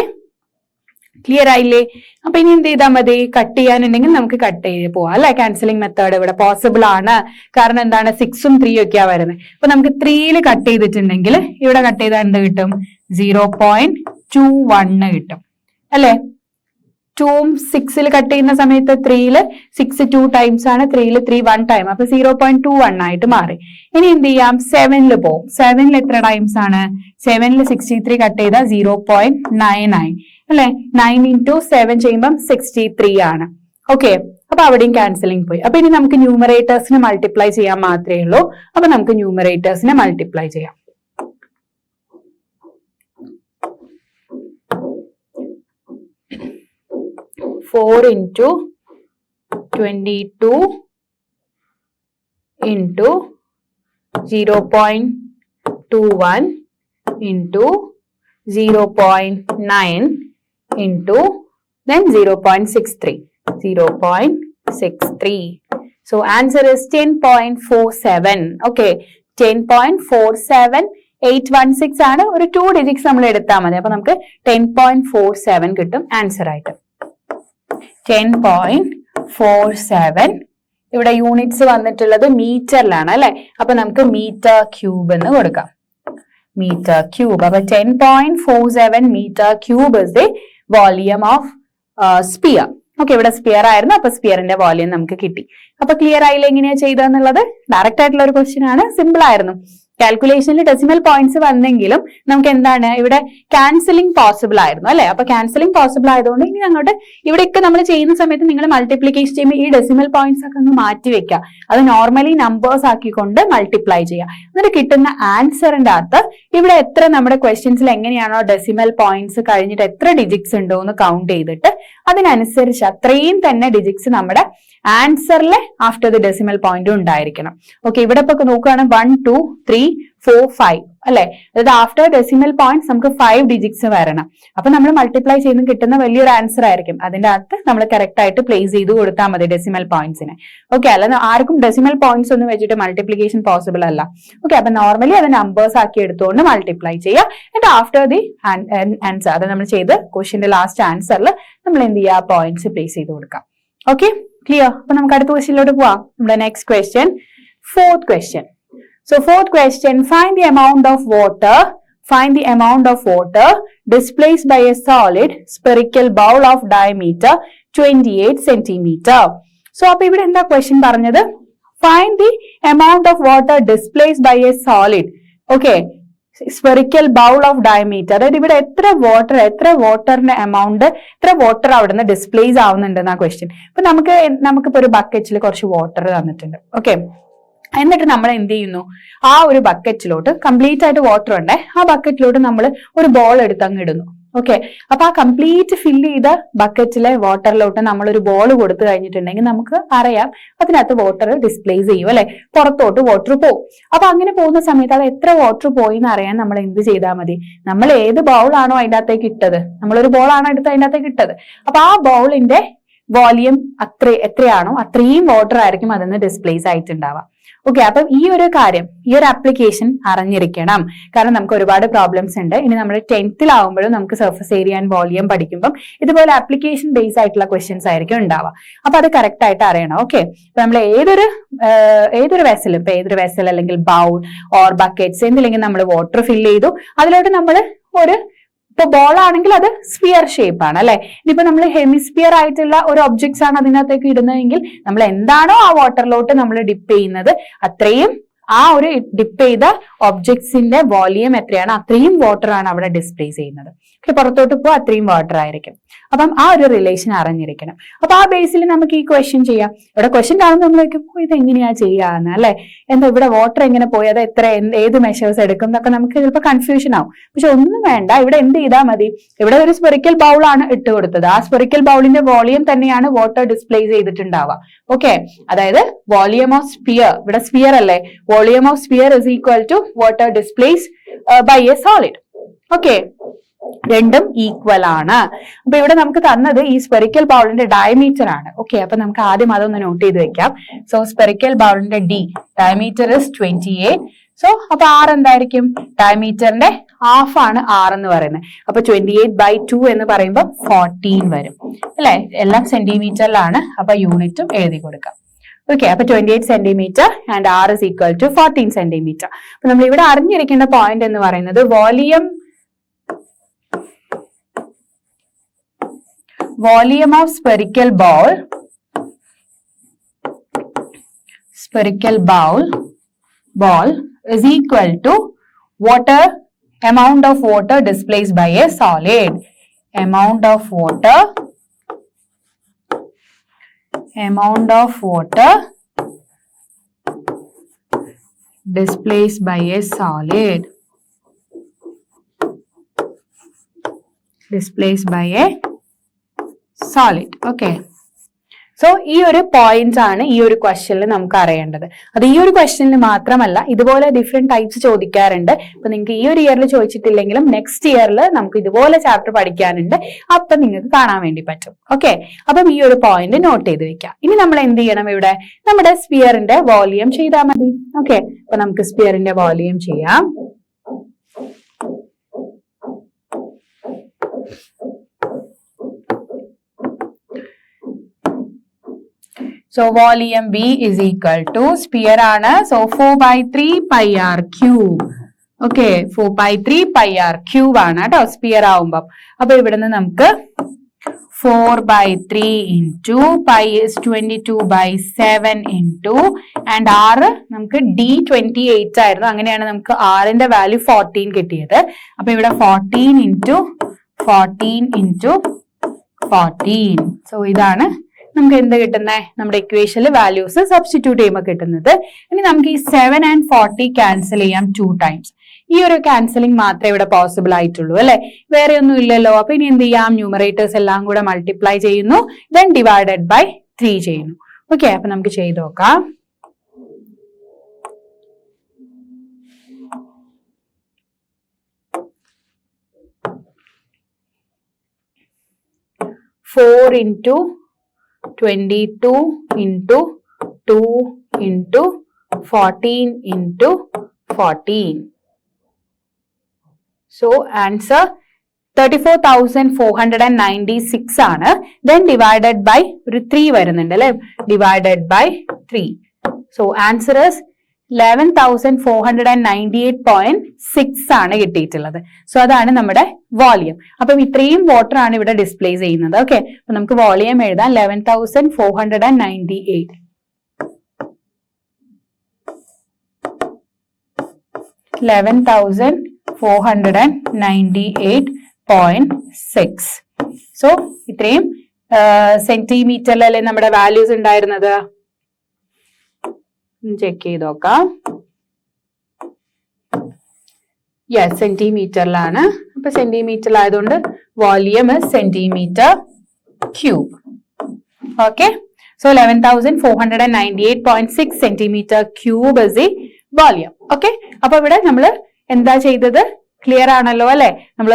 ക്ലിയർ ആയില്ലേ? അപ്പൊ ഇനി എന്ത് ചെയ്താൽ മതി, കട്ട് ചെയ്യാനുണ്ടെങ്കിൽ നമുക്ക് കട്ട് ചെയ്ത് പോവാം അല്ലെ. ക്യാൻസലിംഗ് മെത്തേഡ് ഇവിടെ പോസിബിൾ ആണ്. കാരണം എന്താണ്, 6ഉം 3ഉം ഒക്കെയാ വരുന്നത്. അപ്പൊ നമുക്ക് 3ൽ കട്ട് ചെയ്തിട്ടുണ്ടെങ്കിൽ ഇവിടെ കട്ട് ചെയ്താൽ എന്ത് കിട്ടും, 0.21 കിട്ടും അല്ലെ. 2ഉം 6ൽ കട്ട് ചെയ്യുന്ന സമയത്ത് 3ൽ 6 2 ടൈംസ് ആണ്, 3ൽ 3 1 ടൈം. അപ്പൊ 0.21 ആയിട്ട് മാറി. ഇനി എന്ത് ചെയ്യാം, 7ൽ പോകും. 7ൽ എത്ര ടൈംസ് ആണ്, 7ൽ 63 കട്ട് ചെയ്താൽ 0.9 ആയി അല്ലെ. 9 into 7 ചെയ്യുമ്പം 63 ആണ്. ഓക്കെ, അപ്പൊ അവിടെയും ക്യാൻസലിംഗ് പോയി. അപ്പൊ ഇനി നമുക്ക് ന്യൂമറേറ്റേഴ്സിനെ മൾട്ടിപ്ലൈ ചെയ്യാൻ മാത്രമേ ഉള്ളൂ. അപ്പൊ നമുക്ക് ന്യൂമറേറ്റേഴ്സിനെ മൾട്ടിപ്ലൈ ചെയ്യാം. Four into 22 into 0.21 into 0.9 into then 0.63. 0.63. So answer is 10.47. Okay, 10.47816 ആണ്. ഒരു 2 digits നമ്മൾ എടുത്താൽ മതി. അപ്പൊ നമുക്ക് 10.47 കിട്ടും ആൻസർ ആയിട്ട്. 10.47. ഇവിടെ യൂണിറ്റ്സ് വന്നിട്ടുള്ളത് മീറ്ററിലാണ് അല്ലെ. അപ്പൊ നമുക്ക് മീറ്റർ ക്യൂബ് എന്ന് കൊടുക്കാം. Metre cube. അപ്പൊ 10.47 metre cube is the volume of sphere. Okay, ഇവിടെ സ്പിയർ ആയിരുന്നു. അപ്പൊ സ്പിയറിന്റെ വോളിയം നമുക്ക് കിട്ടി. അപ്പൊ ക്ലിയർ ആയില്ല എങ്ങനെയാ ചെയ്തതെന്നുള്ളത്? ഡയറക്റ്റ് ആയിട്ടുള്ള ഒരു ക്വസ്റ്റ്യൻ ആണ്, സിമ്പിൾ ആയിരുന്നു. കാൽക്കുലേഷനിൽ ഡെസിമൽ പോയിന്റ്സ് വന്നെങ്കിലും നമുക്ക് എന്താണ് ഇവിടെ ക്യാൻസലിംഗ് പോസിബിൾ ആയിരുന്നു അല്ലെ. അപ്പൊ ക്യാൻസലിംഗ് പോസിബിൾ ആയതുകൊണ്ട് ഇനി അങ്ങോട്ട് ഇവിടെയൊക്കെ നമ്മൾ ചെയ്യുന്ന സമയത്ത് നിങ്ങൾ മൾട്ടിപ്ലിക്കേഷൻ ചെയ്യുമ്പോൾ ഈ ഡെസിമൽ പോയിന്റ്സ് ഒക്കെ ഒന്ന് മാറ്റി വെക്കുക. അത് നോർമലി നമ്പേഴ്സ് ആക്കിക്കൊണ്ട് മൾട്ടിപ്ലൈ ചെയ്യുക. എന്നിട്ട് കിട്ടുന്ന ആൻസറിന്റെ അകത്ത് ഇവിടെ എത്ര നമ്മുടെ ക്വസ്റ്റ്യൻസിൽ എങ്ങനെയാണോ ഡെസിമൽ പോയിന്റ്സ് കഴിഞ്ഞിട്ട് എത്ര ഡിജിറ്റ്സ് ഉണ്ടോ എന്ന് കൗണ്ട് ചെയ്തിട്ട് അതിനനുസരിച്ച് അത്രയും തന്നെ ഡിജിറ്റ്സ് നമ്മുടെ ആൻസറിലെ ആഫ്റ്റർ ദി ഡെസിമൽ പോയിന്റ് ഉണ്ടായിരിക്കണം. ഓക്കെ, ഇവിടെ ഇപ്പൊ നോക്കുകയാണെങ്കിൽ 1 2 3 4 5 അല്ലെ. അതായത് ആഫ്റ്റർ ഡെസിമൽ പോയിന്റ്സ് നമുക്ക് 5 ഡിജിറ്റ്സ് വരണം. അപ്പൊ നമ്മൾ മൾട്ടിപ്ലൈ ചെയ്യുന്ന കിട്ടുന്ന വലിയൊരു ആൻസർ ആയിരിക്കും. അതിന്റെ അകത്ത് നമ്മൾ കറക്റ്റ് ആയിട്ട് പ്ലേസ് ചെയ്ത് കൊടുത്താൽ മതി ഡെസിമൽ പോയിന്റ്സിനെ. ഓക്കെ, അല്ല ആർക്കും ഡെസിമൽ പോയിന്റ്സ് ഒന്നും വെച്ചിട്ട് മൾട്ടിപ്ലിക്കേഷൻ പോസിബിൾ അല്ല. ഓക്കെ, അപ്പൊ നോർമലി അത് നമ്പേഴ്സ് ആക്കി എടുത്തുകൊണ്ട് മൾട്ടിപ്ലൈ ചെയ്യുക. എന്നിട്ട് ആഫ്റ്റർ ദി ആൻസർ അത് നമ്മൾ ചെയ്ത് ക്വസ്റ്റ്യന്റെ ലാസ്റ്റ് ആൻസറിൽ നമ്മൾ എന്ത് ചെയ്യുക, പോയിന്റ്സ് പ്ലേസ് ചെയ്ത് കൊടുക്കാം. Okay, clear. അപ്പൊ നമുക്ക് അടുത്ത ക്വസ്റ്റ്യനിലോട്ട് പോവാം. നമ്മുടെ next question, fourth question. So fourth question, find the amount of water displaced by a solid spherical bowl of diameter 28 centimeter. So അപ്പൊ ഇവിടെ എന്താ ക്വസ്റ്റ്യൻ പറഞ്ഞത്? Find the amount of water displaced by a solid. Okay, spherical bowl of diameter. അതായത് ഇവിടെ എത്ര വാട്ടറിന്റെ amount, എത്ര water അവിടെ നിന്ന് ഡിസ്പ്ലേസ് ആവുന്നുണ്ട് എന്നാ ക്വസ്റ്റ്യൻ. അപ്പൊ നമുക്കിപ്പോ ഒരു ബക്കറ്റിൽ കുറച്ച് വാട്ടർ തന്നിട്ടുണ്ട്. ഓക്കെ, എന്നിട്ട് നമ്മൾ എന്ത് ചെയ്യുന്നു, ആ ഒരു ബക്കറ്റിലോട്ട് കംപ്ലീറ്റ് ആയിട്ട് വാട്ടർ ഉണ്ടേ, ആ ബക്കറ്റിലോട്ട് നമ്മൾ ഒരു ബോൾ എടുത്ത് അങ്ങ് ഇടുന്നു. ഓക്കെ, അപ്പൊ ആ കംപ്ലീറ്റ് ഫില്ല് ചെയ്ത ബക്കറ്റിലെ വാട്ടറിലോട്ട് നമ്മൾ ഒരു ബോൾ കൊടുത്തു കഴിഞ്ഞിട്ടുണ്ടെങ്കിൽ നമുക്ക് അറിയാം അതിനകത്ത് വാട്ടർ ഡിസ്പ്ലേസ് ചെയ്യും അല്ലെ, പുറത്തോട്ട് വാട്ടർ പോകും. അപ്പൊ അങ്ങനെ പോകുന്ന സമയത്ത് അത് എത്ര വാട്ടർ പോയി എന്ന് അറിയാൻ നമ്മൾ എന്ത് ചെയ്താൽ മതി, നമ്മൾ ഏത് ബൗളാണോ അതിൻ്റെ അകത്തേക്ക് ഇട്ടത്, നമ്മളൊരു ബോളാണോ എടുത്ത് അതിൻ്റെ അകത്തേക്ക് ഇട്ടത്, അപ്പൊ ആ ബൗളിന്റെ വോളിയം എത്രയാണോ അത്രയും വാട്ടർ ആയിരിക്കും അതിന് ഡിസ്പ്ലേസ് ആയിട്ടുണ്ടാവുക. ഓക്കെ, അപ്പൊ ഈ ഒരു കാര്യം, ഈ ഒരു ആപ്ലിക്കേഷൻ അറിഞ്ഞിരിക്കണം. കാരണം നമുക്ക് ഒരുപാട് പ്രോബ്ലംസ് ഉണ്ട്. ഇനി നമ്മൾ 10th ആവുമ്പോഴും നമുക്ക് സർഫസ് ഏരിയ ആൻഡ് വോളിയം പഠിക്കുമ്പോൾ ഇതുപോലെ ആപ്ലിക്കേഷൻ ബേസ് ആയിട്ടുള്ള ക്വസ്റ്റ്യൻസ് ആയിരിക്കും ഉണ്ടാവുക. അപ്പൊ അത് കറക്റ്റ് ആയിട്ട് അറിയണം. ഓക്കെ, അപ്പൊ നമ്മൾ ഏതൊരു വെസൽ അല്ലെങ്കിൽ ബൗൾ ഓർ ബക്കറ്റ്സ് എന്തില്ലെങ്കിൽ നമ്മൾ വാട്ടർ ഫില്ല് ചെയ്തു, അതിലോട്ട് നമ്മൾ ഇപ്പൊ ബോൾ ആണെങ്കിൽ അത് സ്ഫിയർ ഷേപ്പ് ആണ് അല്ലെ. ഇനിയിപ്പോ നമ്മൾ ഹെമിസ്ഫിയർ ആയിട്ടുള്ള ഒരു ഒബ്ജക്ട്സ് ആണ് അതിനകത്തേക്ക് ഇടുന്നതെങ്കിൽ നമ്മൾ എന്താണോ ആ വാട്ടറിലോട്ട് നമ്മൾ ഡിപ്പ് ചെയ്യുന്നത് അത്രയും ആ ഒരു ഡിപ്പ് ചെയ്ത ഒബ്ജക്ട്സിന്റെ വോളിയം എത്രയാണ് അത്രയും വാട്ടർ ആണ് അവിടെ ഡിസ്പ്ലേസ് ചെയ്യുന്നത്. പുറത്തോട്ട് പോ അത്രയും വാട്ടർ ആയിരിക്കും. അപ്പം ആ ഒരു റിലേഷൻ അറിഞ്ഞിരിക്കണം. അപ്പൊ ആ ബേസിൽ നമുക്ക് ഈ ക്വസ്റ്റ്യൻ ചെയ്യാം. ഇവിടെ ക്വസ്റ്റ്യൻ കാണുമ്പോൾ നമ്മൾ ഇത് എങ്ങനെയാ ചെയ്യാന്ന് അല്ലെ, എന്താ ഇവിടെ വാട്ടർ എങ്ങനെ പോയി, അത് ഏത് മെഷേഴ്സ് എടുക്കും എന്നൊക്കെ നമുക്ക് ചിലപ്പോൾ കൺഫ്യൂഷൻ ആവും. പക്ഷെ ഒന്നും വേണ്ട, ഇവിടെ എന്ത് ചെയ്താൽ മതി, ഇവിടെ ഒരു സ്പെറിക്കൽ ബൗൾ ആണ് ഇട്ട് കൊടുത്തത്. ആ സ്പെറിക്കൽ ബൗളിന്റെ വോളിയം തന്നെയാണ് വാട്ടർ ഡിസ്പ്ലേസ് ചെയ്തിട്ടുണ്ടാവുക. ഓക്കെ, അതായത് വോളിയം ഓഫ് സ്പിയർ, ഇവിടെ സ്പിയർ അല്ലേ, volume of sphere is equal to water displace by a solid. Okay, രണ്ടും ഈക്വൽ ആണ്. അപ്പൊ ഇവിടെ നമുക്ക് തന്നത് ഈ സ്പെറിക്കൽ ബൗളിന്റെ ഡയമീറ്റർ ആണ്. ഓക്കെ, അപ്പൊ നമുക്ക് ആദ്യം അതൊന്ന് നോട്ട് ചെയ്ത് വെക്കാം. സോ സ്പെറിക്കൽ ബൗളിന്റെ ഡയമീറ്റർ ഇസ് 28. സോ അപ്പൊ R എന്തായിരിക്കും, ഡയമീറ്ററിന്റെ ഹാഫ് ആണ് R എന്ന് പറയുന്നത്. അപ്പൊ 28/2 എന്ന് പറയുമ്പോൾ 14 വരും അല്ലെ. എല്ലാം സെന്റിമീറ്ററിലാണ്, അപ്പൊ യൂണിറ്റും എഴുതി കൊടുക്കാം. ഓക്കെ, അപ്പൊ 28 centimetre and R is equal to 14 centimetre. അപ്പൊ നമ്മൾ ഇവിടെ അറിഞ്ഞിരിക്കേണ്ട പോയിന്റ് എന്ന് പറയുന്നത് volume of spherical ball is equal to amount of water displaced by a solid. Amount of water displaced by a solid. Okay, so ഈ ഒരു points ആണ് ഈ ഒരു ക്വസ്റ്റ്യനിൽ നമുക്ക് അറിയേണ്ടത്. അത് ഈ ഒരു ക്വസ്റ്റ്യനിൽ മാത്രമല്ല, ഇതുപോലെ ഡിഫറെന്റ് ടൈപ്സ് ചോദിക്കാറുണ്ട്. ഇപ്പൊ നിങ്ങൾക്ക് ഈ ഒരു ഇയറിൽ ചോദിച്ചിട്ടില്ലെങ്കിലും നെക്സ്റ്റ് ഇയറിൽ നമുക്ക് ഇതുപോലെ ചാപ്റ്റർ പഠിക്കാനുണ്ട്. അപ്പൊ നിങ്ങൾക്ക് കാണാൻ വേണ്ടി പറ്റും. ഓക്കെ, അപ്പം ഈ ഒരു പോയിന്റ് നോട്ട് ചെയ്ത് വെക്കാം. ഇനി നമ്മൾ എന്ത് ചെയ്യണം? ഇവിടെ നമ്മുടെ സ്പിയറിന്റെ വോളിയം ചെയ്താൽ മതി. ഓക്കെ, അപ്പൊ നമുക്ക് സ്പിയറിന്റെ വോളിയം ചെയ്യാം. So volume V is equal to sphere ആണ്. So 4/3 pi r cube. Okay, 4/3 pi r cube ആണ് കേട്ടോ സ്പിയർ ആവുമ്പം. അപ്പൊ ഇവിടുന്ന് നമുക്ക് 4/3 into pi is 22/7 into and r നമുക്ക് d28 ആയിരുന്നു. അങ്ങനെയാണ് നമുക്ക് r ന്റെ വാല്യൂ 14 കിട്ടിയത്. അപ്പൊ ഇവിടെ 14 into 14. സോ ഇതാണ് നമുക്ക് എന്ത് കിട്ടുന്നത്? നമ്മുടെ ഇക്വേഷനിൽ വാല്യൂസ് സബ്സ്റ്റിറ്റ്യൂട്ട് ചെയ്യുമ്പോൾ കിട്ടുന്നത്. ഇനി നമുക്ക് ഈ 7 and 40 ക്യാൻസൽ ചെയ്യാം 2 times. ഈ ഒരു ക്യാൻസലിംഗ് മാത്രമേ ഇവിടെ പോസിബിൾ ആയിട്ടുള്ളൂ അല്ലെ, വേറെ ഒന്നും ഇല്ലല്ലോ. അപ്പൊ ഇനി എന്ത് ചെയ്യാം? ന്യൂമറേറ്റേഴ്സ് എല്ലാം കൂടെ മൾട്ടിപ്ലൈ ചെയ്യുന്നു, ദെൻ ഡിവൈഡഡ് ബൈ 3 ചെയ്യുന്നു. ഓക്കെ, അപ്പൊ നമുക്ക് ചെയ്ത് നോക്കാം. Four into 22 into 2 into 14 into 14. So answer 34,496 ആണ്. Then divided by 3 വരുന്നുണ്ട് അല്ലെ, divided by 3. So answer is 11,498.6 ആണ് കിട്ടിയിട്ടുള്ളത്. സോ അതാണ് നമ്മുടെ വോളിയം. അപ്പം ഇത്രയും വാട്ടർ ആണ് ഇവിടെ ഡിസ്പ്ലേസ് ചെയ്യുന്നത്. ഓക്കെ, അപ്പൊ നമുക്ക് വോളിയം എഴുതാം 11,498. 11,498.6. സോ ഇത്രയും സെന്റിമീറ്ററിലല്ലേ നമ്മുടെ വാല്യൂസ് ഉണ്ടായിരുന്നത്. ചെക്ക് ചെയ്ത് നോക്കാം. യെസ്, സെന്റിമീറ്ററിലാണ്. അപ്പൊ സെന്റിമീറ്ററിലായതുകൊണ്ട് volume centimetre cube. Okay, so 11,498.6 centimetre cube is the volume. Okay, അപ്പൊ ഇവിടെ നമ്മൾ എന്താ ചെയ്തത്? ക്ലിയർ ആണല്ലോ അല്ലെ? നമ്മൾ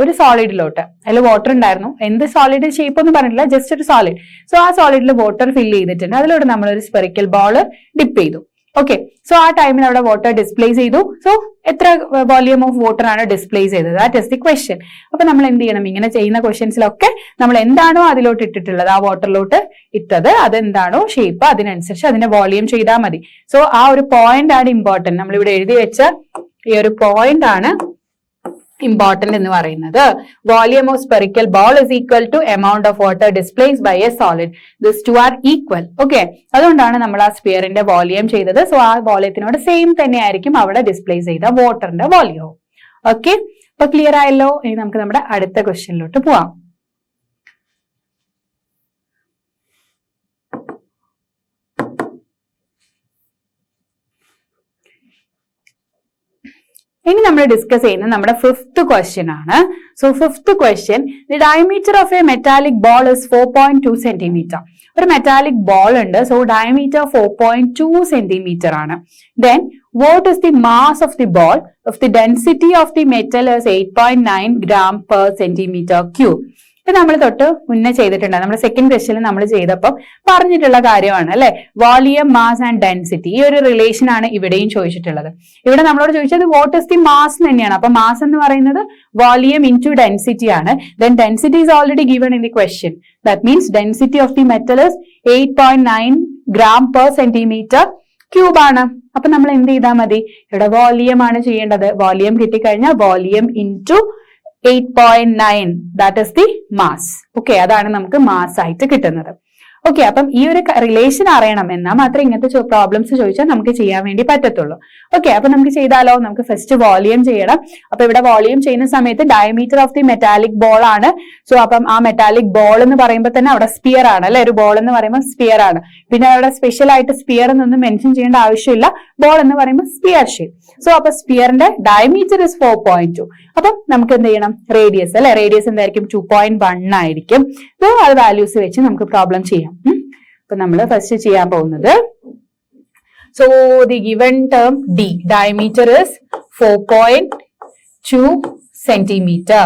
ഒരു സോളിഡിലോട്ട്, അതിൽ വാട്ടർ ഉണ്ടായിരുന്നു. എന്ത് സോളിഡ് ഷേപ്പ് ഒന്നും പറഞ്ഞില്ല, ജസ്റ്റ് ഒരു സോളിഡ്. സോ ആ സോളിഡിൽ വാട്ടർ ഫിൽ ചെയ്തിട്ടുണ്ട്. അതിലൂടെ നമ്മൾ ഒരു സ്പെറിക്കൽ ബോൾ ഡിപ്പ് ചെയ്തു. ഓക്കെ, സോ ആ ടൈമിൽ അവിടെ വാട്ടർ ഡിസ്പ്ലേസ് ചെയ്തു. സോ എത്ര വോളിയം ഓഫ് വാട്ടർ ആണ് ഡിസ്പ്ലേസ് ചെയ്തത്? That is the question. അപ്പൊ നമ്മൾ എന്ത് ചെയ്യണം? ഇങ്ങനെ ചെയ്യുന്ന ക്വസ്റ്റ്യൻസിലൊക്കെ നമ്മൾ എന്താണോ അതിലോട്ട് ഇട്ടിട്ടുള്ളത്, ആ വാട്ടറിലോട്ട് ഇട്ടത്, അതെന്താണോ ഷേപ്പ്, അതിനനുസരിച്ച് അതിന്റെ വോളിയം ചെയ്താൽ മതി. സോ ആ ഒരു പോയിന്റ് ആണ് ഇമ്പോർട്ടന്റ്. നമ്മൾ ഇവിടെ എഴുതി വെച്ച ഈ ഒരു പോയിന്റ് ആണ് ഇമ്പോർട്ടന്റ് എന്ന് പറയുന്നത്. Volume of spherical ball is equal to amount of water displaced by a solid. This two are equal. Okay, അതുകൊണ്ടാണ് നമ്മൾ ആ സ്പിയറിന്റെ വോളിയം ചെയ്തത്. സോ ആ വോളിയത്തിനോട് സെയിം തന്നെ ആയിരിക്കും അവിടെ ഡിസ്പ്ലേസ് ചെയ്ത വാട്ടറിന്റെ വോളിയവും. ഓക്കെ, അപ്പൊ ക്ലിയർ ആയല്ലോ. ഇനി നമുക്ക് നമ്മുടെ അടുത്ത ക്വസ്റ്റ്യനിലോട്ട് പോവാം. ഇനി നമ്മൾ ഡിസ്കസ് ചെയ്യുന്നത് നമ്മുടെ 5th ക്വസ്റ്റ്യൻ ആണ്. So 5th question, the diameter of A metallic ball is 4.2 centimetre. ഒരു മെറ്റാലിക് ബോൾ ഉണ്ട്. സോ ഡയമീറ്റർ 4.2 സെന്റിമീറ്റർ ആണ്. Then what is the mass of the ball if the density of the metal is 8.9 gram per centimeter cube? ഇത് നമ്മൾ തൊട്ട് മുന്നേ ചെയ്തിട്ടുണ്ട്. നമ്മുടെ second ക്വസ്റ്റ്യനിൽ നമ്മൾ ചെയ്തപ്പോൾ പറഞ്ഞിട്ടുള്ള കാര്യമാണ് അല്ലെ, വോളിയം, മാസ് ആൻഡ് ഡെൻസിറ്റി. ഈ ഒരു റിലേഷൻ ആണ് ഇവിടെയും ചോദിച്ചിട്ടുള്ളത്. ഇവിടെ നമ്മളോട് ചോദിച്ചത് വാട്ട് ഇസ് ദി മാസ് തന്നെയാണ്. അപ്പൊ മാസ് എന്ന് പറയുന്നത് വോളിയം ഇൻടു ഡെൻസിറ്റി ആണ്. Then density is already given in the question. That means density of the metal is 8.9 gram per centimeter cube ആണ്. അപ്പൊ നമ്മൾ എന്ത് ചെയ്താൽ മതി? ഇവിടെ വോളിയം ആണ് ചെയ്യേണ്ടത്. വോളിയം കിട്ടിക്കഴിഞ്ഞാൽ volume into 8.9, that is the mass. Okay, അതാണ് നമുക്ക് മാസ് ആയിട്ട് കിട്ടുന്നത്. ഓക്കെ, അപ്പം ഈ ഒരു റിലേഷൻ അറിയണം എന്നാൽ മാത്രമേ ഇങ്ങനത്തെ പ്രോബ്ലംസ് ചോദിച്ചാൽ നമുക്ക് ചെയ്യാൻ വേണ്ടി പറ്റത്തുള്ളൂ. ഓക്കെ, അപ്പൊ നമുക്ക് ചെയ്താലോ? നമുക്ക് ഫസ്റ്റ് വോളിയം ചെയ്യണം. അപ്പൊ ഇവിടെ വോളിയം ചെയ്യുന്ന സമയത്ത് diameter of the metallic ball ആണ്. സോ അപ്പം ആ മെറ്റാലിക് ബോൾ എന്ന് പറയുമ്പോൾ തന്നെ അവിടെ സ്പിയർ ആണ് അല്ലെ, ഒരു ബോൾ എന്ന് പറയുമ്പോൾ സ്പിയർ ആണ്. പിന്നെ അവിടെ സ്പെഷ്യൽ ആയിട്ട് സ്പിയർ എന്നൊന്നും മെൻഷൻ ചെയ്യേണ്ട ആവശ്യമില്ല, ബോൾ എന്ന് പറയുമ്പോൾ സ്പിയർ ഷേപ്പ്. സോ അപ്പൊ സ്പിയറിന്റെ ഡയമീറ്റർ ഇസ് 4.2. അപ്പം നമുക്ക് എന്ത് ചെയ്യണം? റേഡിയസ് അല്ലെ, റേഡിയസ് എന്തായിരിക്കും? 2.1 ആയിരിക്കും. സോ അത് വാല്യൂസ് വെച്ച് നമുക്ക് പ്രോബ്ലം ചെയ്യാം. അപ്പൊ നമ്മൾ ഫസ്റ്റ് ചെയ്യാൻ പോകുന്നത്, so the given term D diameter is 4.2 centimetre.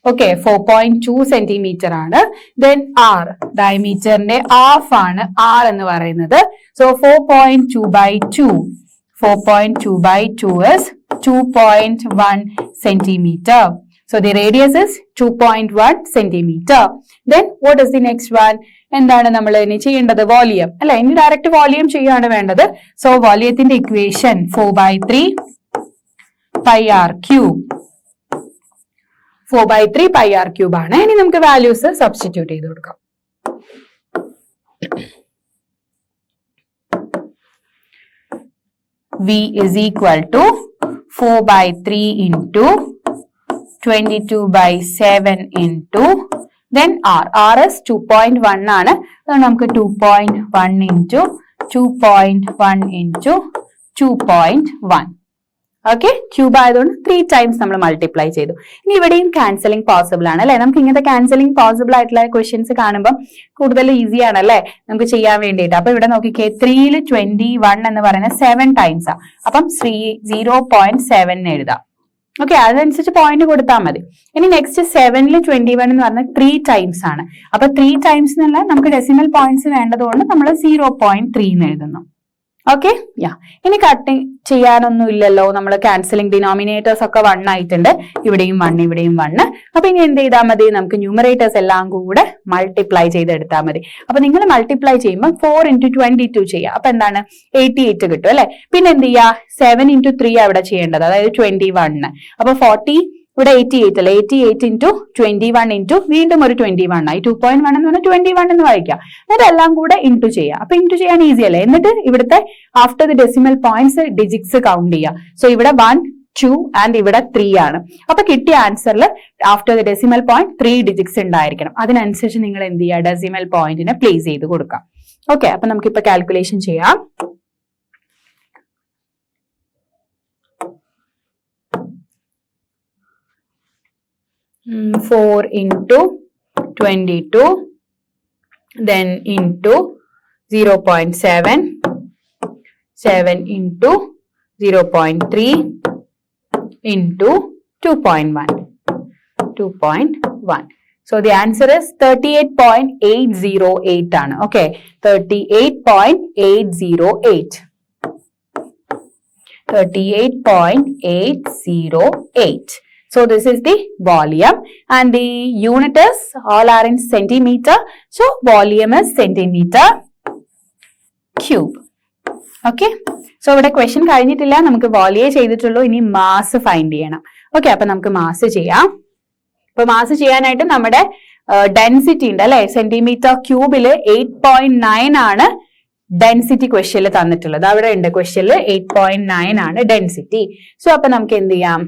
Okay, 4.2 centimetre ആണ്. ദെൻ ആർ, ഡയമീറ്ററിന്റെ ഹാഫ് ആണ് ആർ എന്ന് പറയുന്നത്. So 4.2/2, 4.2/2 is 2.1 centimeter. So the radius is 2.1 centimeter. Then what is the next one? എന്താണ് നമ്മൾ ഇനി ചെയ്യേണ്ടത്? വോളിയം അല്ലെ, ഇനി ഡയറക്റ്റ് വോളിയം ചെയ്യാണ് വേണ്ടത്. സോ വോളിയത്തിന്റെ equation 4/3 pi r cube, 4/3 pi r cube ആണ്. ഇനി നമുക്ക് വാല്യൂസ് സബ്സ്റ്റിറ്റ്യൂട്ട് ചെയ്ത് കൊടുക്കാം. V is equal to 4/3 into 22/7 into then R. R is 2.1 ആണ്. നമുക്ക് 2.1 into 2.1 into 2.1. ഓക്കെ, ക്യൂബ് ആയതുകൊണ്ട് 3 ടൈംസ് നമ്മൾ മൾട്ടിപ്ലൈ ചെയ്തു. ഇനി ഇവിടെയും ക്യാൻസലിംഗ് പോസിബിൾ ആണ് അല്ലെ. നമുക്ക് ഇങ്ങനത്തെ ക്യാൻസലിംഗ് പോസിബിൾ ആയിട്ടുള്ള ക്വസ്റ്റ്യൻസ് കാണുമ്പോൾ കൂടുതൽ ഈസി ആണ് അല്ലെ നമുക്ക് ചെയ്യാൻ വേണ്ടിയിട്ട്. അപ്പൊ ഇവിടെ നോക്കിക്കേ, 3ൽ 21 എന്ന് പറയുന്നത് 7 ടൈംസ് ആ. അപ്പം 0.7 എഴുതാം. ഓക്കെ, അതനുസരിച്ച് പോയിന്റ് കൊടുത്താൽ മതി. ഇനി നെക്സ്റ്റ് 7ൽ 21 എന്ന് പറഞ്ഞാൽ 3 ടൈംസ് ആണ്. അപ്പൊ 3 ടൈംസ് എന്നുള്ള നമുക്ക് ഡെസിമൽ പോയിന്റ്സ് വേണ്ടതുകൊണ്ട് നമ്മൾ 0.3 എന്ന് എഴുതുന്നു. ഓക്കെ, യാ. ഇനി കട്ടിങ് ചെയ്യാനൊന്നും ഇല്ലല്ലോ, നമ്മൾ ക്യാൻസലിംഗ് ഡിനോമിനേറ്റേഴ്സ് ഒക്കെ 1 ആയിട്ടുണ്ട്. ഇവിടെയും 1, ഇവിടെയും 1. അപ്പൊ ഇനി എന്ത് ചെയ്താൽ മതി? നമുക്ക് ന്യൂമറേറ്റേഴ്സ് എല്ലാം കൂടെ മൾട്ടിപ്ലൈ ചെയ്തെടുത്താൽ മതി. അപ്പൊ നിങ്ങൾ മൾട്ടിപ്ലൈ ചെയ്യുമ്പോൾ 4 into 22 ചെയ്യാം. അപ്പൊ എന്താണ്? 88 കിട്ടും അല്ലെ. പിന്നെ എന്ത് ചെയ്യാ? 7 into 3 അവിടെ ചെയ്യേണ്ടത്, അതായത് 21. അപ്പൊ 40, ഇവിടെ 88 അല്ലെ, 88 into 21 into വീണ്ടും ഒരു 21 ആയി. 2.1 എന്ന് പറഞ്ഞാൽ 21 എന്ന് വായിക്കാം. എന്നിട്ട് എല്ലാം കൂടെ ഇൻറ്റു ചെയ്യാം. അപ്പൊ ഇൻറ്റു ചെയ്യാൻ ഈസി അല്ലേ. എന്നിട്ട് ഇവിടുത്തെ after the decimal points digits count ചെയ്യാം. സോ ഇവിടെ 1, 2 ആൻഡ് ഇവിടെ 3 ആണ്. അപ്പൊ കിട്ടിയ ആൻസറിൽ after the decimal point 3 digits ഉണ്ടായിരിക്കണം. അതിനനുസരിച്ച് നിങ്ങൾ എന്ത് ചെയ്യുക? ഡെസിമൽ പോയിന്റിനെ പ്ലേസ് ചെയ്ത് കൊടുക്കാം. ഓക്കെ, അപ്പൊ നമുക്കിപ്പോ കാൽക്കുലേഷൻ ചെയ്യാം. Mm, 4 into 22, then into 0.7, 7 into 0.3 into 2.1, 2.1. So the answer is 38.808 ആണ്. Okay, 38.808. 38.808. So this is the volume and the unit is all are in centimeter. So volume is centimeter cube. Okay. So ഇവിടെ question കഴിഞ്ഞിട്ടില്ല, നമുക്ക് വോളിയേ ചെയ്തിട്ടുള്ളൂ. ഇനി mass find ചെയ്യണം. Okay, അപ്പൊ നമുക്ക് mass ചെയ്യാം. അപ്പൊ മാസ് ചെയ്യാനായിട്ട് നമ്മുടെ ഡെൻസിറ്റി ഉണ്ട് അല്ലെ, സെന്റിമീറ്റർ ക്യൂബില് 8.9 ആണ് ഡെൻസിറ്റി ക്വസ്റ്റ്യനിൽ തന്നിട്ടുള്ളത്. അവിടെ ഉണ്ട് ക്വസ്റ്റ്യനിൽ 8.9 ആണ് ഡെൻസിറ്റി. സോ അപ്പൊ നമുക്ക് എന്ത് ചെയ്യാം?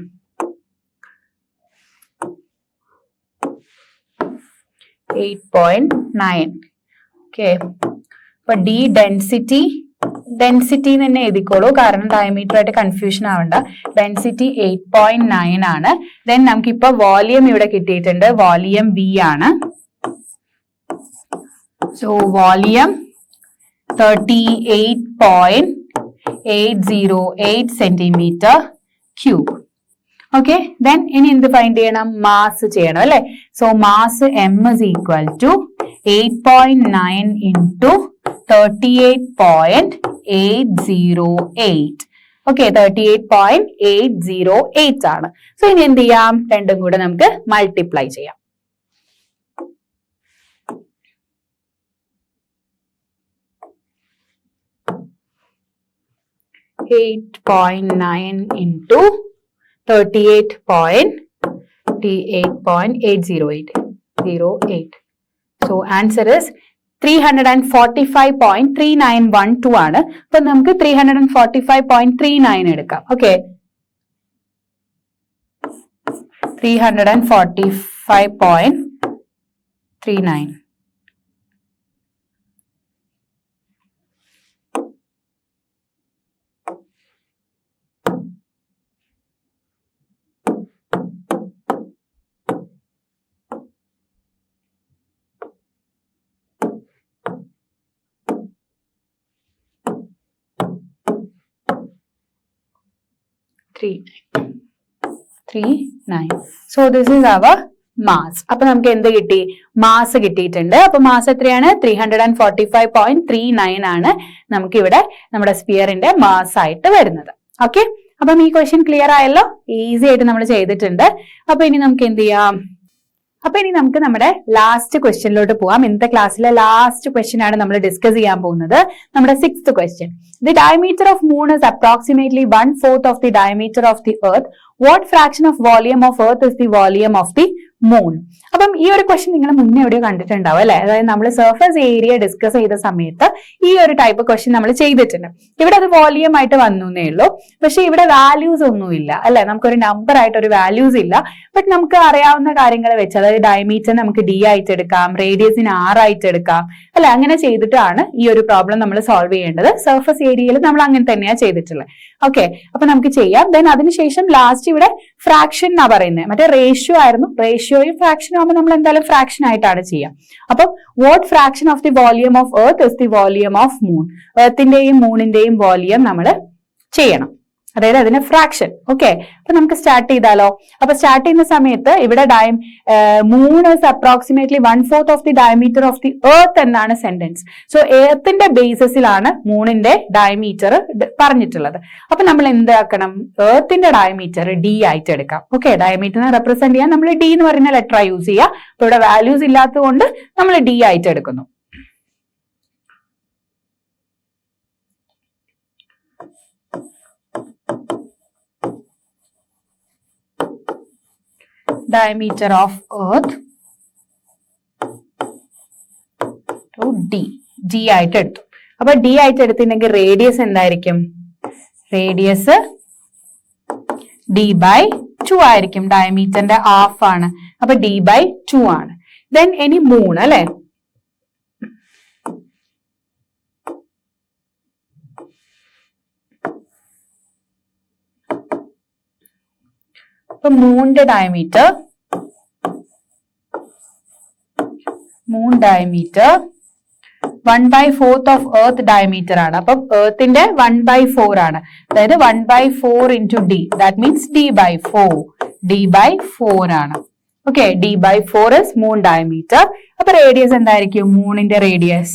8.9. ഓക്കെ, അപ്പൊ ഡി ഡെൻസിറ്റി തന്നെ എഴുതിക്കോളൂ, കാരണം ഡയമീറ്റർ ആയിട്ട് കൺഫ്യൂഷൻ ആവണ്ട. ഡെൻസിറ്റി 8.9 ആണ്. ദെൻ നമുക്കിപ്പോ വോളിയം ഇവിടെ കിട്ടിയിട്ടുണ്ട്. വോളിയം വി ആണ്. So volume 38.808 centimetre cube. Okay, then ഇനി എന്ത് ഫൈൻഡ് ചെയ്യണം? മാസ് ചെയ്യണം അല്ലെ. So mass M is equal to 8.9 into 38.808. Okay, 38.808 ആണ്. സോ ഇനി എന്ത് ചെയ്യാം? രണ്ടും കൂടെ നമുക്ക് മൾട്ടിപ്ലൈ ചെയ്യാം. 8.9 into 38.808. So answer is 345.3912 ആണ്. അപ്പൊ നമുക്ക് 345.39 എടുക്കാം. Okay, 345.39. So this is our mass. അപ്പൊ നമുക്ക് എന്ത് കിട്ടി? മാസ് കിട്ടിയിട്ടുണ്ട്. അപ്പൊ മാസ് എത്രയാണ്? 345.39 ആണ് നമുക്ക് ഇവിടെ നമ്മുടെ സ്പിയറിന്റെ മാസ് ആയിട്ട് വരുന്നത്. ഓക്കെ, അപ്പം ഈ ക്വസ്റ്റ്യൻ ക്ലിയർ ആയല്ലോ? ഈസി ആയിട്ട് നമ്മൾ ചെയ്തിട്ടുണ്ട്. അപ്പൊ ഇനി നമുക്ക് എന്ത് ചെയ്യാം? അപ്പൊ ഇനി നമുക്ക് നമ്മുടെ ലാസ്റ്റ് ക്വസ്റ്റ്യനിലോട്ട് പോവാം. ഇന്നത്തെ ക്ലാസ്സിലെ ലാസ്റ്റ് ക്വസ്റ്റ്യൻ ആണ് നമ്മൾ ഡിസ്കസ് ചെയ്യാൻ പോകുന്നത്. നമ്മുടെ 6th question. The diameter of moon is approximately 1/4 of the diameter of the earth. What fraction of volume of earth is the volume of the moon? അപ്പം ഈ ഒരു ക്വസ്റ്റ്യൻ നിങ്ങൾ മുന്നേ എവിടെയോ കണ്ടിട്ടുണ്ടാവും അല്ലെ? അതായത് നമ്മൾ സർഫസ് ഏരിയ ഡിസ്കസ് ചെയ്ത സമയത്ത് ഈ ഒരു ടൈപ്പ് ക്വസ്റ്റ്യൻ നമ്മൾ ചെയ്തിട്ടുണ്ട്. ഇവിടെ അത് വോളിയം ആയിട്ട് വന്നേ ഉള്ളൂ, പക്ഷെ ഇവിടെ വാല്യൂസ് ഒന്നുമില്ല അല്ലെ? നമുക്കൊരു നമ്പർ ആയിട്ട് ഒരു വാല്യൂസ് ഇല്ല. ബട്ട് നമുക്ക് അറിയാവുന്ന കാര്യങ്ങൾ വെച്ച്, അതായത് ഡയമീറ്റർ നമുക്ക് D ആയിട്ട് എടുക്കാം, റേഡിയസിന് R ആയിട്ട് എടുക്കാം അല്ലെ? അങ്ങനെ ചെയ്തിട്ടാണ് ഈ ഒരു പ്രോബ്ലം നമ്മൾ സോൾവ് ചെയ്യേണ്ടത്. സർഫസ് ഏരിയയിൽ നമ്മൾ അങ്ങനെ തന്നെയാണ് ചെയ്തിട്ടുള്ളത്. ഓക്കെ, അപ്പൊ നമുക്ക് ചെയ്യാം. ദെൻ അതിനുശേഷം ലാസ്റ്റ് ഇവിടെ ഫ്രാക്ഷൻ എന്നാ പറയുന്നത്, മറ്റേ റേഷ്യോ ആയിരുന്നു. റേഷ്യോയും ഫ്രാക്ഷനും ആകുമ്പോൾ നമ്മൾ എന്തായാലും ഫ്രാക്ഷൻ ആയിട്ടാണ് ചെയ്യാം. അപ്പം what fraction of the volume of earth is the volume of moon? എർത്തിന്റെയും മൂണിന്റെയും വോളിയം നമ്മൾ ചെയ്യണം, അതായത് അതിന് ഫ്രാക്ഷൻ. ഓക്കെ, അപ്പൊ നമുക്ക് സ്റ്റാർട്ട് ചെയ്താലോ? അപ്പൊ സ്റ്റാർട്ട് ചെയ്യുന്ന സമയത്ത് ഇവിടെ moon is approximately 1/4 of the diameter of the earth എന്നാണ് സെന്റൻസ്. സോ എർത്തിന്റെ ബേസിസിലാണ് മൂണിന്റെ ഡയമീറ്റർ പറഞ്ഞിട്ടുള്ളത്. അപ്പൊ നമ്മൾ എന്താക്കണം? എർത്തിന്റെ ഡയമീറ്റർ D ആയിട്ട് എടുക്കാം. ഓക്കെ, ഡയമീറ്ററിനെ റെപ്രസെന്റ് ചെയ്യാൻ നമ്മൾ D എന്ന് പറയുന്ന ലെറ്റർ യൂസ് ചെയ്യുക. അപ്പൊ ഇവിടെ വാല്യൂസ് ഇല്ലാത്തത് കൊണ്ട് നമ്മൾ D ആയിട്ട് എടുക്കുന്നു. diameter of earth to D ആയിട്ട് എടുത്തു. അപ്പൊ D ആയിട്ട് എടുത്തിട്ടുണ്ടെങ്കിൽ റേഡിയസ് എന്തായിരിക്കും? റേഡിയസ് D/2 ആയിരിക്കും. ഡയമീറ്ററിന്റെ ഹാഫ് ആണ്, അപ്പൊ D/2 ആണ്. ദെൻ ഇനി മൂൺ അല്ലെ? അപ്പൊ മൂണിന്റെ ഡയമീറ്റർ 1/4 ഓഫ് എർത്ത് ഡയമീറ്റർ ആണ്. അപ്പം എർത്തിന്റെ 1/4 ആണ്, അതായത് 1/4 into D, that means D/4 ആണ്. Okay, D/4 is moon diameter. അപ്പൊ റേഡിയസ് എന്തായിരിക്കും? മൂണിന്റെ റേഡിയസ്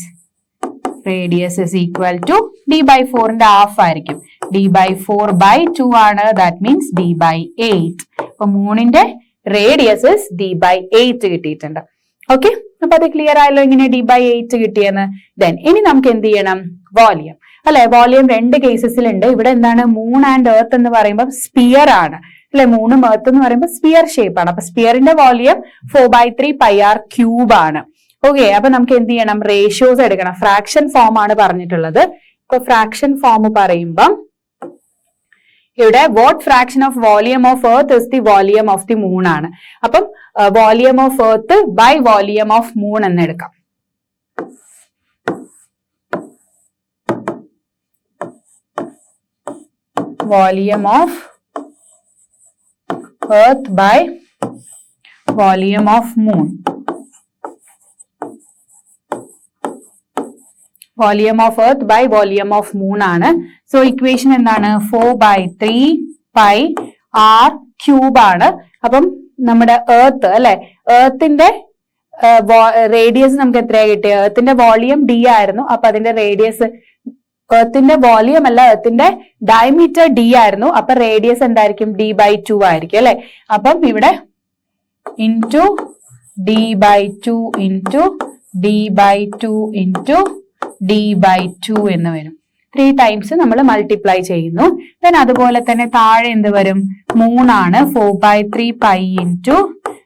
is equal to D/4ന്റെ ഹാഫ് ആയിരിക്കും. D/4/2 ആണ്, ദാറ്റ് മീൻസ് D/8. അപ്പൊ മൂണിന്റെ റേഡിയസ് is D/8 കിട്ടിയിട്ടുണ്ട്. ഓക്കെ, അപ്പൊ അത് ക്ലിയർ ആയല്ലോ ഇങ്ങനെ D/8 കിട്ടിയെന്ന്. ദെൻ ഇനി നമുക്ക് എന്ത് ചെയ്യണം? വോളിയം അല്ലെ? വോളിയം രണ്ട് കേസസിലുണ്ട്. ഇവിടെ എന്താണ്? മൂൺ ആൻഡ് എർത്ത് എന്ന് പറയുമ്പോൾ സ്പിയർ ആണ് അല്ലെ? മൂണും എർത്ത് എന്ന് പറയുമ്പോൾ സ്പിയർ ഷേപ്പ് ആണ്. അപ്പൊ സ്പിയറിന്റെ വോളിയം 4/3πr³ ആണ്. ഓക്കെ, അപ്പൊ നമുക്ക് എന്ത് ചെയ്യണം? റേഷ്യോസ് എടുക്കണം. ഫ്രാക്ഷൻ ഫോം ആണ് പറഞ്ഞിട്ടുള്ളത്. ഇപ്പൊ ഫ്രാക്ഷൻ ഫോം പറയുമ്പം ഇവിടെ what fraction of volume of earth is the volume of the moon ആണ്. അപ്പം volume of earth by volume of moon എന്ന് എടുക്കാം. Volume of earth by volume of moon. Volume of earth by volume of moon ആണ്. So equation എന്താണ്? 4/3πr³ ആണ്. അപ്പം നമ്മുടെ earth അല്ലെ? എർത്തിന്റെ റേഡിയസ് നമുക്ക് എത്രയാ കിട്ടിയ? എർത്തിന്റെ വോളിയം D ആയിരുന്നു. അപ്പൊ അതിന്റെ റേഡിയസ്, എർത്തിന്റെ വോളിയം അല്ല, എർത്തിന്റെ ഡയമീറ്റർ D ആയിരുന്നു. അപ്പൊ റേഡിയസ് എന്തായിരിക്കും? D/2 ആയിരിക്കും അല്ലെ? അപ്പം ഇവിടെ into D/2 into D/2 into D/2 എന്ന് വരും. 3 ടൈംസ് നമ്മൾ മൾട്ടിപ്ലൈ ചെയ്യുന്നു. ദെൻ അതുപോലെ തന്നെ താഴെ എന്ത് വരും? മൂണാണ്. 4/3π ഇൻറ്റു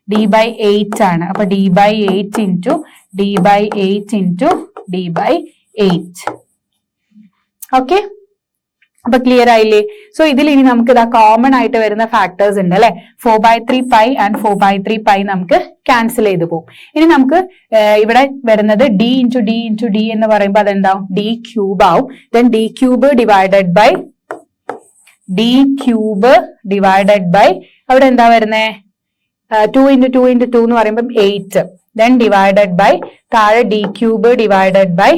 d/8 ആണ്. അപ്പൊ d/8 into d/8 into d/8. Okay, അപ്പൊ ക്ലിയർ ആയില്ലേ? സോ ഇതിൽ ഇനി നമുക്ക് ഇതാ കോമൺ ആയിട്ട് വരുന്ന ഫാക്ടേഴ്സ് ഉണ്ട് അല്ലെ. 4/3 പൈ ആൻഡ് 4/3 പൈ നമുക്ക് ക്യാൻസൽ ചെയ്ത് പോകും. ഇനി നമുക്ക് ഇവിടെ വരുന്നത് d into D into D എന്ന് പറയുമ്പോൾ അതെന്താവും? d ക്യൂബ് ആവും. Then d cube divided by അവിടെ എന്താ വരുന്നേ? 2 ഇൻറ്റു 2 ഇൻറ്റു 2 എന്ന് പറയുമ്പോൾ 8. ദെൻ ഡിവൈഡഡ് ബൈ താഴെ d cube divided by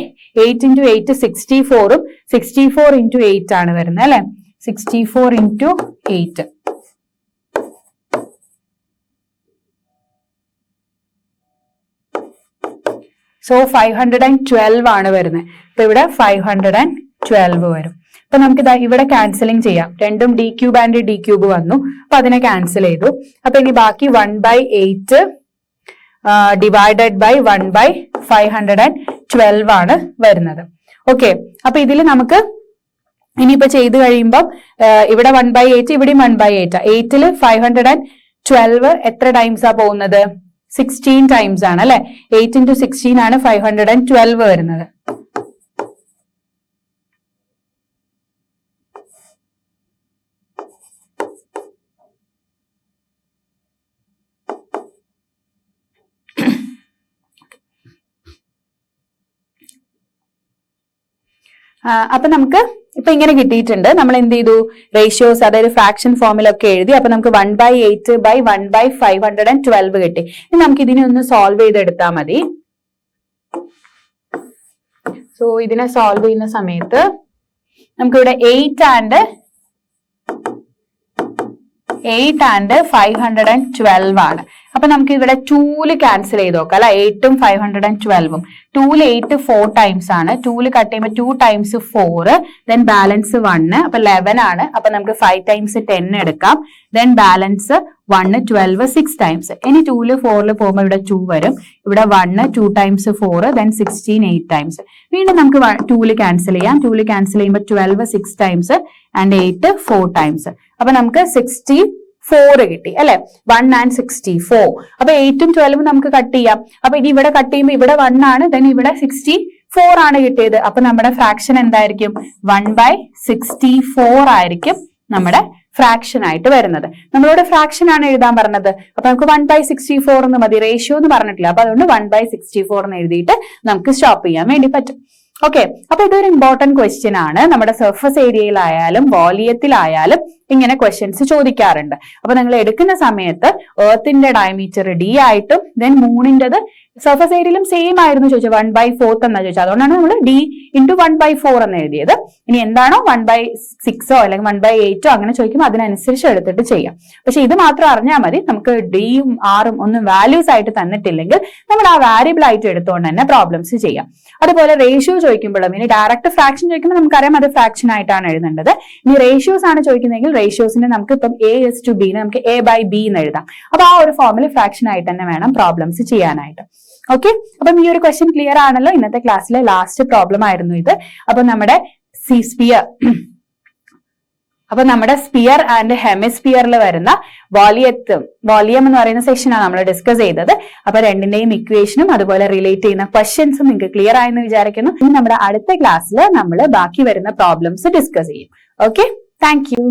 8 into 8 64ഉം 64 ഇൻറ്റു 8 ആണ് വരുന്നത് അല്ലെ. 64 ഇൻറ്റു 8. സോ 512 ആണ് വരുന്നത്. അപ്പൊ ഇവിടെ 512 വരും. അപ്പൊ നമുക്ക് ഇവിടെ ക്യാൻസലിംഗ് ചെയ്യാം. രണ്ടും d cube and d cube വന്നു. അപ്പൊ അതിനെ ക്യാൻസൽ ചെയ്തു. അപ്പൊ ഇനി ബാക്കി 1/8 ഡിവൈഡഡ് ബൈ 1/512 ആണ് വരുന്നത്. ഓക്കെ, അപ്പൊ ഇതിൽ നമുക്ക് ഇനിയിപ്പോ ചെയ്ത് കഴിയുമ്പോൾ ഇവിടെ 1/8, ഇവിടെയും 1/8. 8ല് 512 എത്ര ടൈംസ് ആ പോകുന്നത്? 16 ടൈംസ് ആണ് അല്ലെ. 8 ഇൻറ്റു 16 ആണ് 512 വരുന്നത്. അപ്പൊ നമുക്ക് ഇപ്പൊ ഇങ്ങനെ കിട്ടിയിട്ടുണ്ട്. നമ്മൾ എന്ത് ചെയ്തു? റേഷ്യോസ്, അതായത് ഫ്രാക്ഷൻ ഫോമിലൊക്കെ എഴുതി. അപ്പൊ നമുക്ക് 1/8 ബൈ 1/512 കിട്ടി. ഇനി നമുക്ക് ഇതിനെ ഒന്ന് സോൾവ് ചെയ്തെടുത്താൽ മതി. സോ ഇതിനെ സോൾവ് ചെയ്യുന്ന സമയത്ത് നമുക്കിവിടെ 8 ആൻഡ് 512 ആണ്. അപ്പൊ നമുക്ക് ഇവിടെ 2ല് ക്യാൻസൽ ചെയ്ത് നോക്കാം അല്ലെ. 8ഉം 512ഉം 2ല് 8 4 ടൈംസ് ആണ്. 2ല് കട്ട് ചെയ്യുമ്പോൾ 2 ടൈംസ് 4, ദെൻ ബാലൻസ് 1. അപ്പൊ 11 ആണ്. അപ്പൊ നമുക്ക് 5 ടൈംസ് 10 എടുക്കാം. Then balance 1 12 6 times. ഇനി 2ല് 4ല് പോകുമ്പോൾ ഇവിടെ 2 വരും. ഇവിടെ 1 2 ടൈംസ് 4, ദെൻ 16 8 ടൈംസ്. വീണ്ടും നമുക്ക് 2ല് ക്യാൻസൽ ചെയ്യാം. 2ല് ക്യാൻസൽ ചെയ്യുമ്പോൾ 12 6 ടൈംസ് ആൻഡ് 8 4 ടൈംസ്. അപ്പൊ നമുക്ക് 64 കിട്ടി അല്ലെ. 1 ആൻഡ് 64. അപ്പൊ 8ഉം 12ഉം നമുക്ക് കട്ട് ചെയ്യാം. അപ്പൊ ഇനി ഇവിടെ കട്ട് ചെയ്യുമ്പോൾ ഇവിടെ 1 ആണ്, ദെൻ ഇവിടെ 64 ആണ് കിട്ടിയത്. അപ്പൊ നമ്മുടെ ഫ്രാക്ഷൻ എന്തായിരിക്കും? 1/64 ആയിരിക്കും നമ്മുടെ ഫ്രാക്ഷൻ ആയിട്ട് വരുന്നത്. നമ്മളോട് ഫ്രാക്ഷൻ ആണ് എഴുതാൻ പറഞ്ഞത്. അപ്പൊ നമുക്ക് 1/64 എന്ന് മതി. റേഷ്യോ എന്ന് പറഞ്ഞിട്ടില്ല. അപ്പൊ അതുകൊണ്ട് 1/64 എന്ന് എഴുതിയിട്ട് നമുക്ക് സ്റ്റോപ്പ് ചെയ്യാൻ വേണ്ടി പറ്റും. ഓക്കെ, അപ്പൊ ഇതൊരു ഇമ്പോർട്ടന്റ് ക്വസ്റ്റ്യൻ ആണ്. നമ്മുടെ സർഫസ് ഏരിയയിലായാലും വോളിയത്തിലായാലും ഇങ്ങനെ ക്വസ്റ്റ്യൻസ് ചോദിക്കാറുണ്ട്. അപ്പൊ നിങ്ങൾ എടുക്കുന്ന സമയത്ത് എർത്തിന്റെ ഡയമീറ്റർ d ആയിട്ടും ദെൻ മൂണിൻ്റെത് സർഫസ് ഏരിയയിലും സെയിം ആയിരുന്നു ചോദിച്ചത്. 1/4 എന്നാ ചോദിച്ചത്. അതുകൊണ്ടാണ് നമ്മൾ d ഇൻറ്റു 1/4 എന്ന് എഴുതിയത്. ഇനി എന്താണോ 1/6 അല്ലെങ്കിൽ 1/8 അങ്ങനെ ചോദിക്കുമ്പോൾ അതിനനുസരിച്ച് എടുത്തിട്ട് ചെയ്യാം. പക്ഷെ ഇത് മാത്രം അറിഞ്ഞാൽ മതി. നമുക്ക് ഡിയും ആറും ഒന്നും വാല്യൂസ് ആയിട്ട് തന്നിട്ടില്ലെങ്കിൽ നമ്മൾ ആ വാരിയബിൾ ആയിട്ട് എടുത്തുകൊണ്ട് തന്നെ പ്രോബ്ലംസ് ചെയ്യാം. അതുപോലെ റേഷ്യോ ചോദിക്കുമ്പോഴും, ഇനി ഡയറക്റ്റ് ഫ്രാക്ഷൻ ചോദിക്കുമ്പോൾ നമുക്കറിയാം അത് ഫ്രാക്ഷൻ ആയിട്ടാണ് എഴുതേണ്ടത്. ഇനി റേഷ്യോസ് ആണ് ചോദിക്കുന്നതെങ്കിൽ റേഷ്യോസിനെ നമുക്ക് ഇപ്പം a/b നമുക്ക് a/b എന്ന് എഴുതാം. അപ്പൊ ആ ഒരു ഫോമിൽ ഫ്രാക്ഷൻ ആയിട്ട് തന്നെ വേണം പ്രോബ്ലംസ് ചെയ്യാനായിട്ട്. ഓക്കെ, അപ്പം ഈ ഒരു ക്വസ്റ്റ്യൻ ക്ലിയർ ആണല്ലോ. ഇന്നത്തെ ക്ലാസ്സിലെ ലാസ്റ്റ് പ്രോബ്ലം ആയിരുന്നു ഇത്. അപ്പൊ നമ്മുടെ സ്പിയർ ആൻഡ് ഹെമിസ്പിയറിൽ വരുന്ന വോളിയം എന്ന് പറയുന്ന സെക്ഷനാണ് നമ്മൾ ഡിസ്കസ് ചെയ്തത്. അപ്പൊ രണ്ടിന്റെയും ഇക്വേഷനും അതുപോലെ റിലേറ്റ് ചെയ്യുന്ന ക്വസ്റ്റ്യൻസും നിങ്ങൾക്ക് ക്ലിയർ ആയെന്ന് വിചാരിക്കുന്നു. ഇനി നമ്മുടെ അടുത്ത ക്ലാസ്സിൽ നമ്മൾ ബാക്കി വരുന്ന പ്രോബ്ലംസ് ഡിസ്കസ് ചെയ്യും. Okay, thank you.